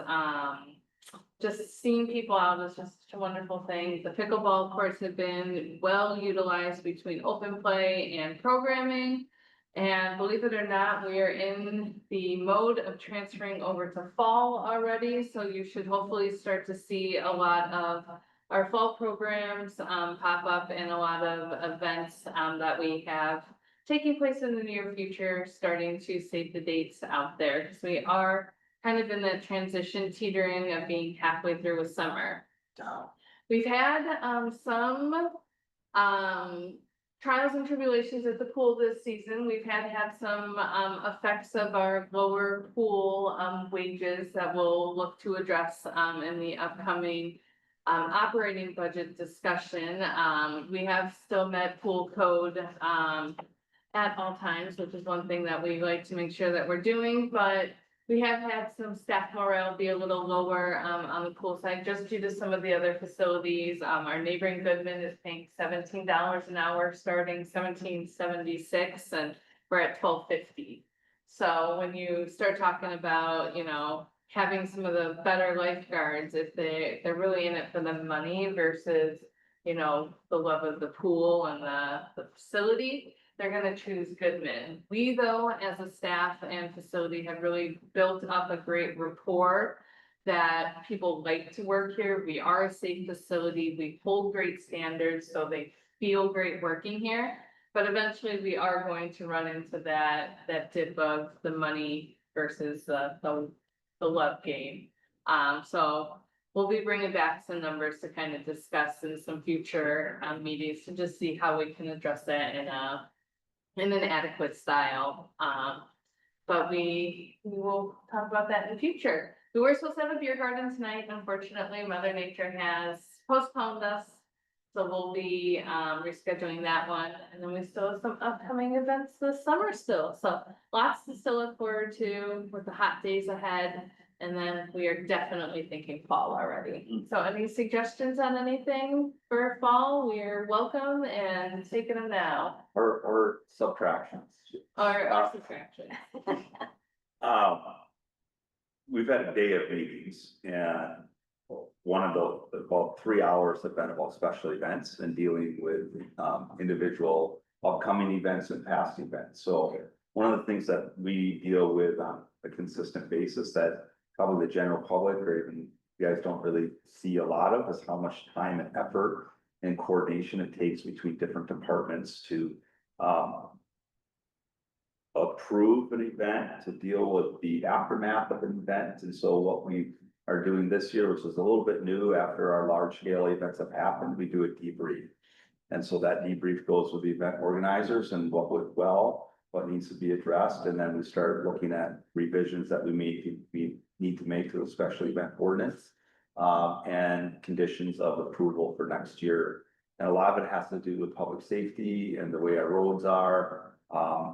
Just seeing people out is just such a wonderful thing. The pickleball courts have been well utilized between open play and programming. And believe it or not, we are in the mode of transferring over to fall already, so you should hopefully start to see a lot of our fall programs pop up and a lot of events that we have taking place in the near future, starting to save the dates out there, because we are kind of in that transition teetering of being halfway through with summer. We've had some trials and tribulations at the pool this season. We've had some effects of our lower pool wages that we'll look to address in the upcoming operating budget discussion. We have still met pool code at all times, which is one thing that we like to make sure that we're doing, but we have had some staff morale be a little lower on the pool side, just due to some of the other facilities. Our neighboring Goodman is paying $17 an hour, starting $17.76, and we're at $12.50. So when you start talking about, you know, having some of the better lifeguards, if they're really in it for the money versus, you know, the love of the pool and the facility, they're gonna choose Goodman. We, though, as a staff and facility, have really built up a great rapport that people like to work here. We are a safe facility. We hold great standards, so they feel great working here. But eventually, we are going to run into that dip of the money versus the love game. So we'll be bringing back some numbers to kind of discuss in some future meetings to just see how we can address that in an adequate style. But we will talk about that in the future. We were supposed to have a beer garden tonight. Unfortunately, Mother Nature has postponed us. So we'll be rescheduling that one. And then we still have some upcoming events this summer still. So lots to still look forward to with the hot days ahead. And then we are definitely thinking fall already. So any suggestions on anything for fall, we're welcome and taking them now. Or subtractions. Or subtraction. We've had a day of meetings and one of the, about 3 hours have been about special events and dealing with individual upcoming events and past events. So one of the things that we deal with on a consistent basis that probably the general public or even you guys don't really see a lot of is how much time and effort and coordination it takes between different departments to approve an event, to deal with the aftermath of an event. And so what we are doing this year, which is a little bit new after our large scale events have happened, we do a debrief. And so that debrief goes with the event organizers and what went well, what needs to be addressed. And then we start looking at revisions that we need to make to the special event ordinance and conditions of approval for next year. And a lot of it has to do with public safety and the way our roads are.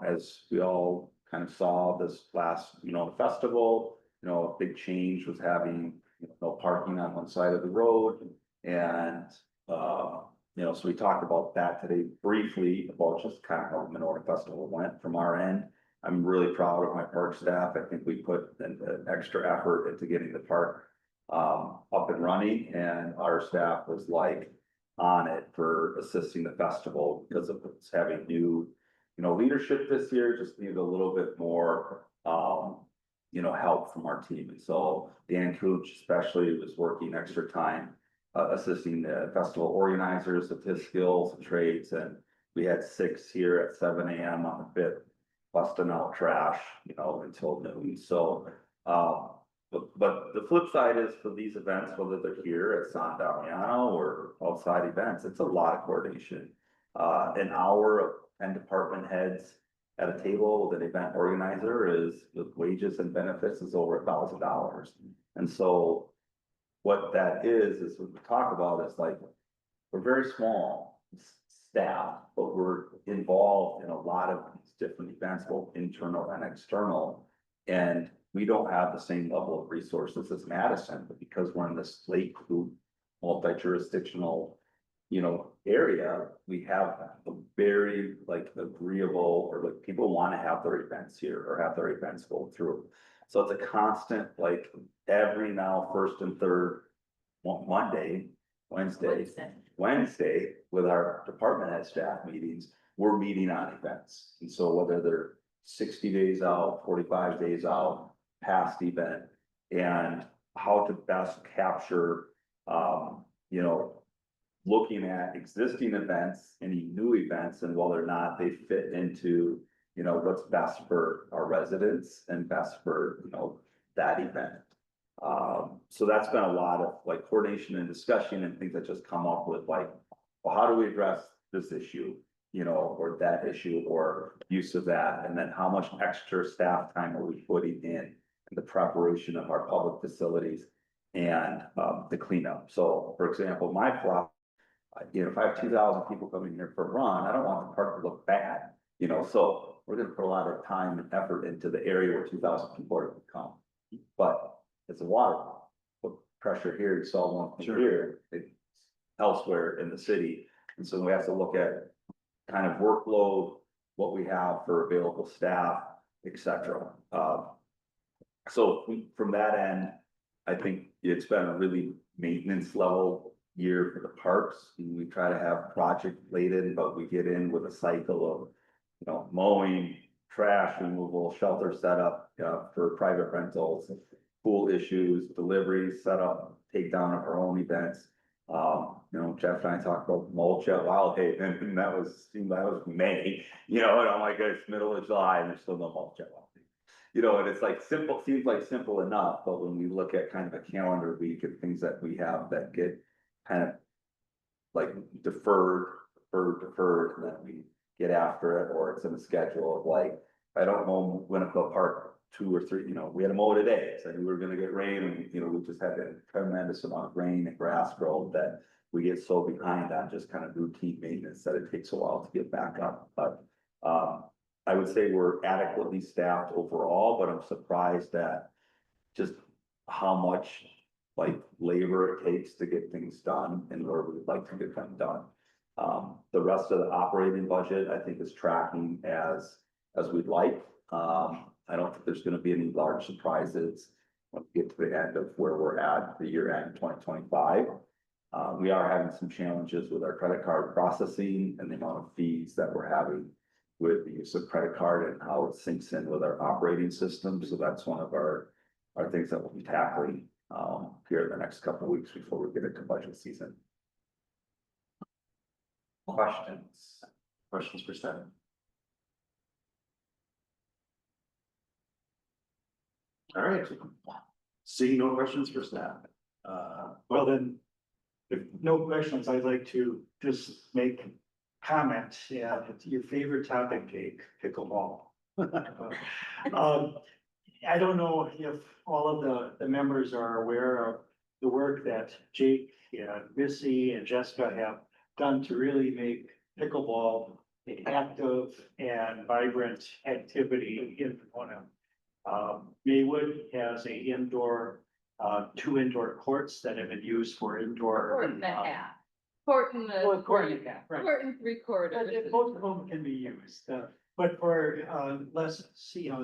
As we all kind of saw this last, the festival, a big change was having, no parking on one side of the road. And, so we talked about that today briefly about just kind of how the Menorca Festival went from our end. I'm really proud of my park staff. I think we put an extra effort into getting the park up and running, and our staff was like on it for assisting the festival because of it's having new, leadership this year. Just needed a little bit more, help from our team. And so Dan Cooch especially was working extra time, assisting the festival organizers with his skills and trades. And we had 6 here at 7 a.m. on the 5th, busting out trash, until noon. So, but the flip side is for these events, whether they're here at San Damiano or outside events, it's a lot of coordination. An hour of 10 department heads at a table with an event organizer is, with wages and benefits, is over $1,000. And so what that is what we talk about is like, we're very small staff, but we're involved in a lot of these different events, both internal and external. And we don't have the same level of resources as Madison, but because we're in this Lake Group, multi-jurisdictional, area, we have a very agreeable, or people want to have their events here or have their events go through. So it's a constant, every now first and third Monday, Wednesday with our department head staff meetings, we're meeting on events. And so whether they're 60 days out, 45 days out, past event, and how to best capture, looking at existing events, any new events, and whether or not they fit into, what's best for our residents and best for, that event. So that's been a lot of coordination and discussion and things that just come up with well, how do we address this issue, or that issue, or use of that? And then how much extra staff time are we putting in the preparation of our public facilities and the cleanup? So for example, my flop, if I have 2,000 people coming here for a run, I don't want the park to look bad, so we're gonna put a lot of time and effort into the area where 2,000 people are gonna come. But it's a water, put pressure here, you solve one thing here, it's elsewhere in the city. And so we have to look at kind of workload, what we have for available staff, etc. So from that end, I think it's been a really maintenance level year for the parks. We try to have project related, but we get in with a cycle of, mowing, trash removal, shelter setup, for private rentals, pool issues, deliveries, setup, take down of our own events. Jeff and I talked about mulch at Wildhaven, and that was May, and I'm like, it's middle of July and there's still no mulch at Wildhaven. And it's simple, seems like simple enough, but when we look at kind of a calendar week and things that we have that get kind of deferred, and then we get after it, or it's in the schedule of I don't mow Winnebago Park 2 or 3, we had to mow today, so we were gonna get rain, and we just had a tremendous amount of rain and grass growth that we get so behind on just kind of routine maintenance that it takes a while to get back up. But I would say we're adequately staffed overall, but I'm surprised at just how much labor it takes to get things done and where we'd like to get them done. The rest of the operating budget, I think, is tracking as we'd like. I don't think there's gonna be any large surprises when we get to the end of where we're at, the year end 2025. We are having some challenges with our credit card processing and the amount of fees that we're having with the use of credit card and how it syncs in with our operating system. So that's one of our things that we'll be tackling here in the next couple of weeks before we get into budget season. Questions for Steph? All right. Seeing no questions for staff. Well then, if no questions, I'd like to just make comment. Yeah, it's your favorite topic, Jake, pickleball. I don't know if all of the members are aware of the work that Jake and Missy and Jessica have done to really make pickleball an active and vibrant activity in Pomona. Maywood has a indoor, 2 indoor courts that have been used for indoor. Court and a half. Court and Well, court and a half, right. Court and 3/4. Both of them can be used, but for lessons,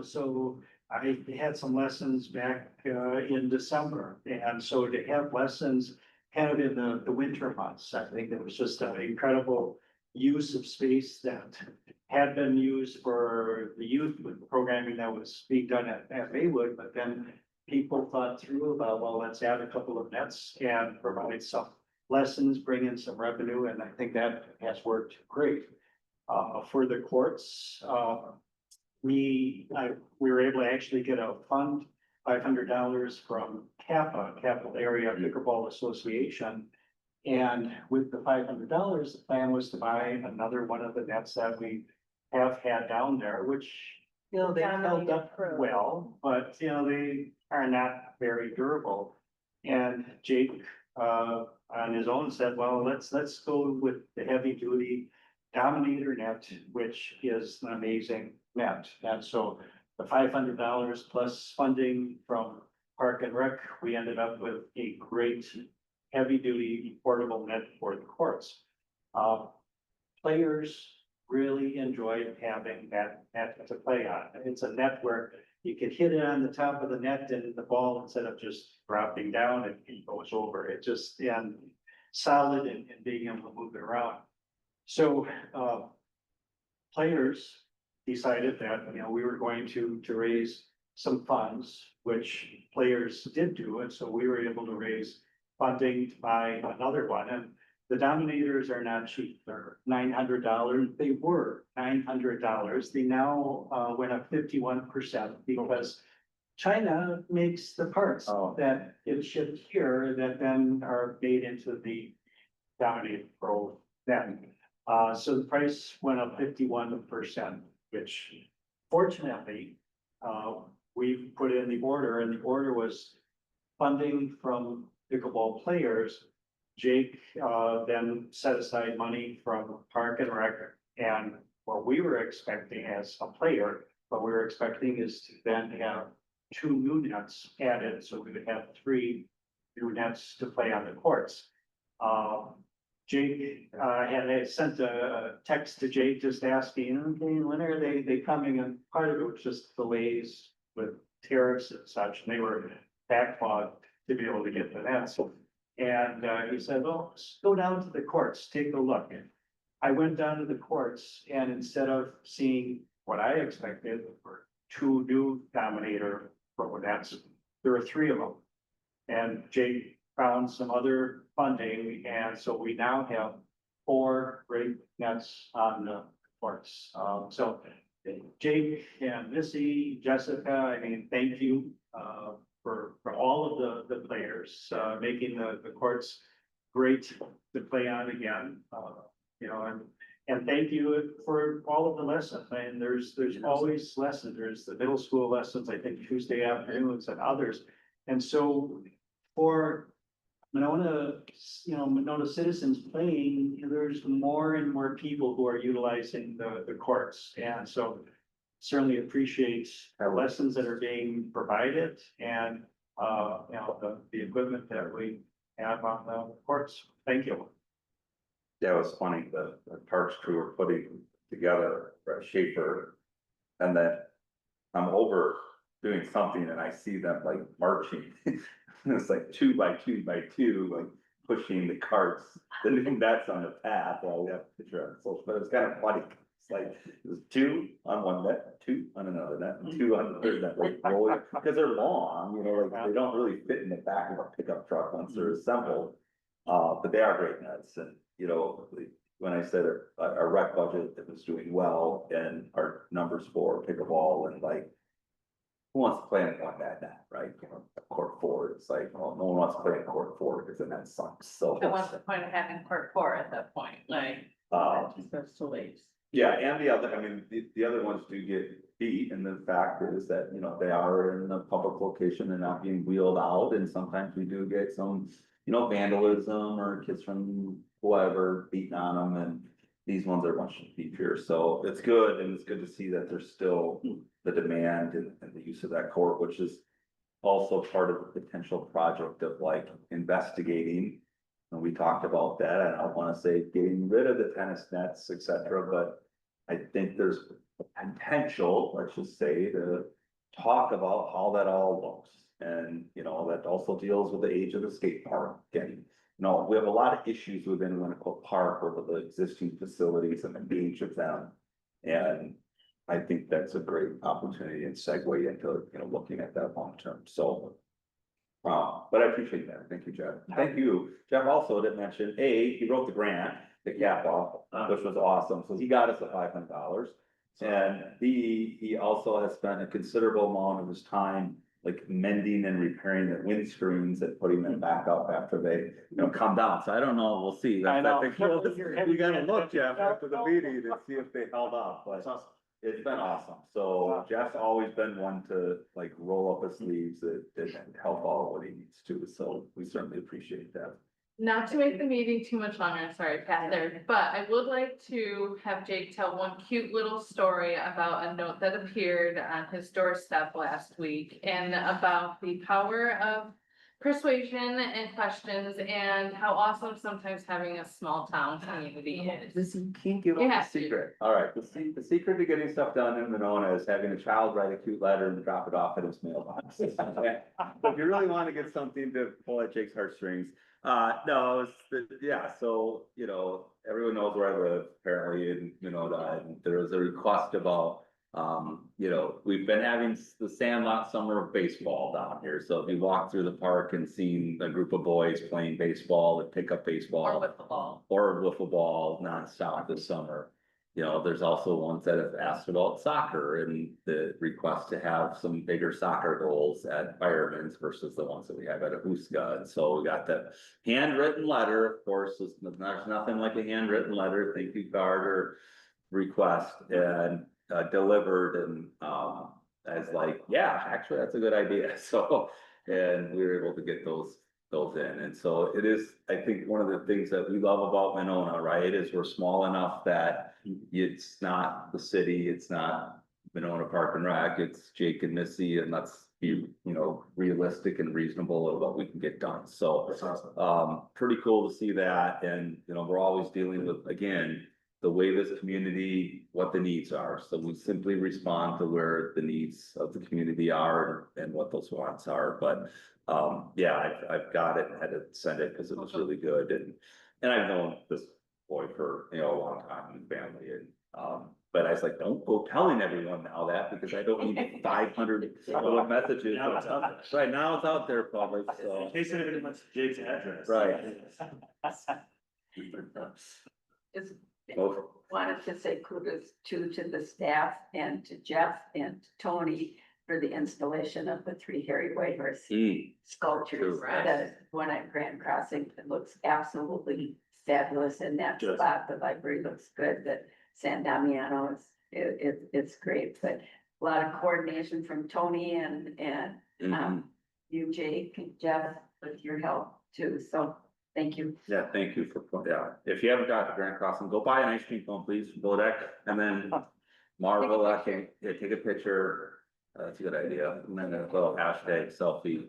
so I had some lessons back in December. And so to have lessons kind of in the winter months, I think it was just an incredible use of space that had been used for the youth programming that was being done at Maywood, but then people thought through about, well, let's add a couple of nets and provide some lessons, bring in some revenue, and I think that has worked great. For the courts, we were able to actually get a fund, $500 from CAPA, Capital Area Pickleball Association. And with the $500, the plan was to buy another one of the nets that we have had down there, which, you know, they held up well, but, you know, they are not very durable. And Jake, on his own said, well, let's go with the heavy duty Dominator net, which is an amazing net. And so the $500 plus funding from Park and Rec, we ended up with a great heavy duty portable net for the courts. Players really enjoyed having that net to play on. It's a net where you can hit it on the top of the net and the ball, instead of just dropping down, it goes over. It just, and solid and being able to move it around. So, players decided that, you know, we were going to raise some funds, which players did do. And so we were able to raise funding to buy another one. And the Dominators are not cheap. They're $900. They were $900. They now went up 51% because China makes the parts that get shipped here that then are made into the Dominator Pro then. So the price went up 51%, which fortunately, we put in the order, and the order was funding from pickleball players. Jake then set aside money from Park and Rec, and what we were expecting as a player, what we were expecting is to then have 2 new nets added, so we would have 3 new nets to play on the courts. Jake had sent a text to Jake just asking, okay, when are they coming? And part of it was just delays with tariffs and such, and they were backlogged to be able to get the nets. And he said, well, let's go down to the courts, take a look. I went down to the courts, and instead of seeing what I expected were 2 new Dominator Pro nets, there were 3 of them. And Jake found some other funding, and so we now have 4 great nets on the courts. So Jake and Missy, Jessica, I mean, thank you for all of the players making the courts great to play on again. You know, and thank you for all of the lessons. And there's always lessons. There's the middle school lessons, I think Tuesday afternoons and others. And so for Monona, you know, Monona citizens playing, there's more and more people who are utilizing the courts. And so certainly appreciate the lessons that are being provided and, you know, the equipment that we have on the courts. Thank you. Yeah, it was funny, the Parks crew were putting together a shaper, and then I'm over doing something and I see them like marching. It's like 2 by 2 by 2, like pushing the carts, the new nets on the path. Well, we have a picture on social, but it was kind of funny. It's like, it was 2 on one net, 2 on another net, and 2 on the third net, like rolling, because they're long, you know, like they don't really fit in the back of a pickup truck once they're assembled. But they are great nets, and, you know, when I said our rec budget that was doing well, and our numbers for pickleball, and like, who wants to play in one bad net, right? You know, court 4, it's like, well, no one wants to play in court 4 because the net sucks, so. And what's the point of having court 4 at that point, like, just too late. Yeah, and the other, I mean, the other ones do get beat, and the fact is that, you know, they are in a public location and not being wheeled out, and sometimes we do get some, you know, vandalism or kids from whoever beating on them, and these ones are much beefier, so it's good, and it's good to see that there's still the demand and the use of that court, which is also part of the potential project of like investigating. And we talked about that. I don't want to say getting rid of the tennis nets, etc., but I think there's potential, let's just say, to talk about how that all looks. And, you know, that also deals with the age of the skate park. Again, No, we have a lot of issues within Winnequa Park over the existing facilities and the age of them. And I think that's a great opportunity and segue into, looking at that long term, so. But I appreciate that, thank you, Jeff. Thank you. Jeff also didn't mention, A, he wrote the grant, the cap off, which was awesome, so he got us the $500. And B, he also has spent a considerable amount of his time like mending and repairing the windscreens and putting them back up after they, come down. So I don't know, we'll see. I know. We gotta look, Jeff, after the meeting to see if they held up, but it's been awesome. So Jeff's always been one to like roll up his sleeves and help out what he needs to. So we certainly appreciate that. Not to make the meeting too much longer, I'm sorry, Pat there, but I would like to have Jake tell one cute little story about a note that appeared on his doorstep last week and about the power of persuasion and questions and how awesome sometimes having a small town community is. This you can't give You up have the to. secret. All right, the secret to getting stuff done in Monona is having a child write a cute letter and drop it off at his mailbox. So if you really want to get something to pull at Jake's heartstrings, no, yeah, so, everyone knows where I live apparently in Monona, and there was a request about, we've been having the Sandlot Summer of Baseball down here. So if you walk through the park and seen a group of boys playing baseball and pick up baseball. Or with the ball. Or wiffle ball nonstop this summer. There's also ones that have asked about soccer and the request to have some bigger soccer goals at Fireman's versus the ones that we have at Ahuska. And so we got the handwritten letter, of course, there's nothing like a handwritten letter, thank you card or request, and delivered, and as like, yeah, actually, that's a good idea. So, and we were able to get those in. And so it is, I think, one of the things that we love about Monona, right, is we're small enough that it's not the city, it's not Monona Park and Rec, it's Jake and Missy, and let's be, realistic and reasonable of what we can get done. So, pretty cool to see that. And, we're always dealing with, again, the way this community, what the needs are. So we simply respond to where the needs of the community are and what those wants are. But yeah, I've got it and had to send it because it was really good. And I've known this boy for, a long time in family. And but I was like, don't go telling everyone now that, because I don't need 500 little messages. Now it's out there. Right, now it's out there public, so. In case anybody wants Jake's address. Right. Just Both. wanted to say kudos to the staff and to Jeff and to Tony for the installation of the 3 Harry Whitehorse sculptures. True. The one at Grand Crossing, it looks absolutely fabulous in that Good. spot. The library looks good, the San Damiano it's great, but a lot of coordination from Tony and you, Jake and Jeff, with your help too, so thank you. Yeah, thank you yeah, if you haven't got to Grand Crossing, go buy an ice cream cone, please, from Below Deck, and then Marvel, take a picture, that's a good idea, and then a little hashtag selfie.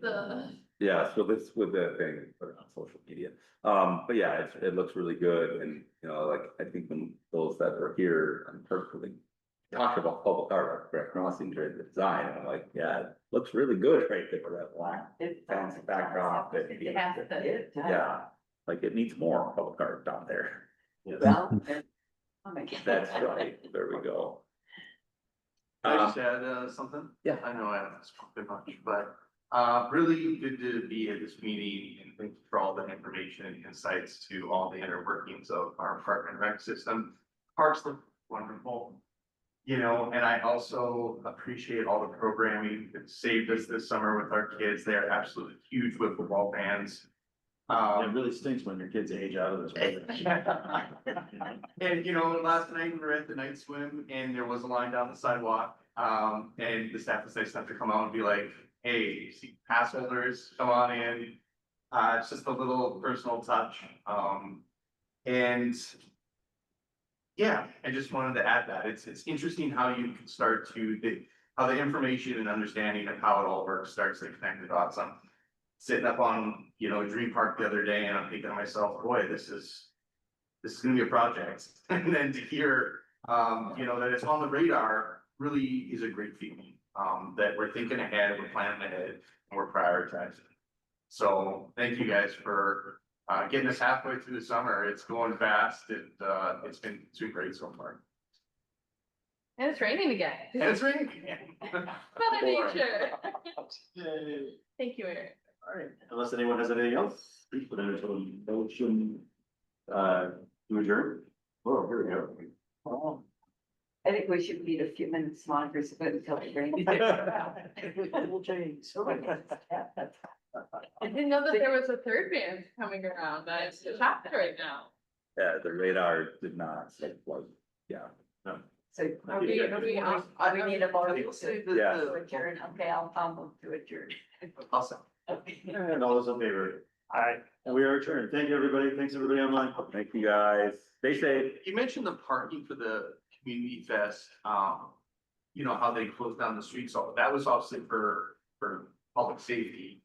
Yeah, so this with the thing, put it on social media, but yeah, it looks really good, and, like, I think when those that are here, and personally talk about public art, Grand Crossing during the design, and I'm like, yeah, it looks really good right there, that black fancy backdrop. It has to. Yeah, like it needs more public art down there. Well, oh my God. That's right, there we go. Can I just add something? Yeah. I know I haven't spoken much, but really good to be at this meeting, and thank you for all the information and insights to all the inner workings of our park and rec system. Parks look wonderful, and I also appreciate all the programming that saved us this summer with our kids. They're absolutely huge wiffle ball fans. It really stinks when your kids age out of this. weather. And last night we were at the night swim and there was a line down the sidewalk. And the staff was nice enough to come out and be like, hey, see pass holders, come on in. It's just a little personal touch. And yeah, I just wanted to add that. It's interesting how you can start to, how the information and understanding of how it all works starts to connect the dots. I'm sitting up on, Dream Park the other day and I'm thinking to myself, boy, this is gonna be a project. And then to hear, that it's on the radar really is a great feeling. That we're thinking ahead, we're planning ahead, and we're prioritizing. So thank you guys for getting us halfway through the summer. It's going fast and, it's been great so far. And it's raining again. And it's raining. Mother Nature. Thank you, Eric. All right, unless anyone has anything else, please put in a motion, to adjourn. Oh, here we go. I think we should meet a few minutes longer so that until it rains. We'll change. I didn't know that there was a third band coming around. I'm shocked right now. Yeah, the radar did not, so, like, yeah. So Are we off? we need a motion Yeah. to adjourn. Okay, I'll move to adjourn. Awesome. Okay. And all those in favor? Aye. And we are adjourned. Thank you, everybody. Thanks, everybody online. Thank you, guys. Stay safe. You mentioned the parking for the community fest, you know, how they closed down the streets, so that was obviously for public safety.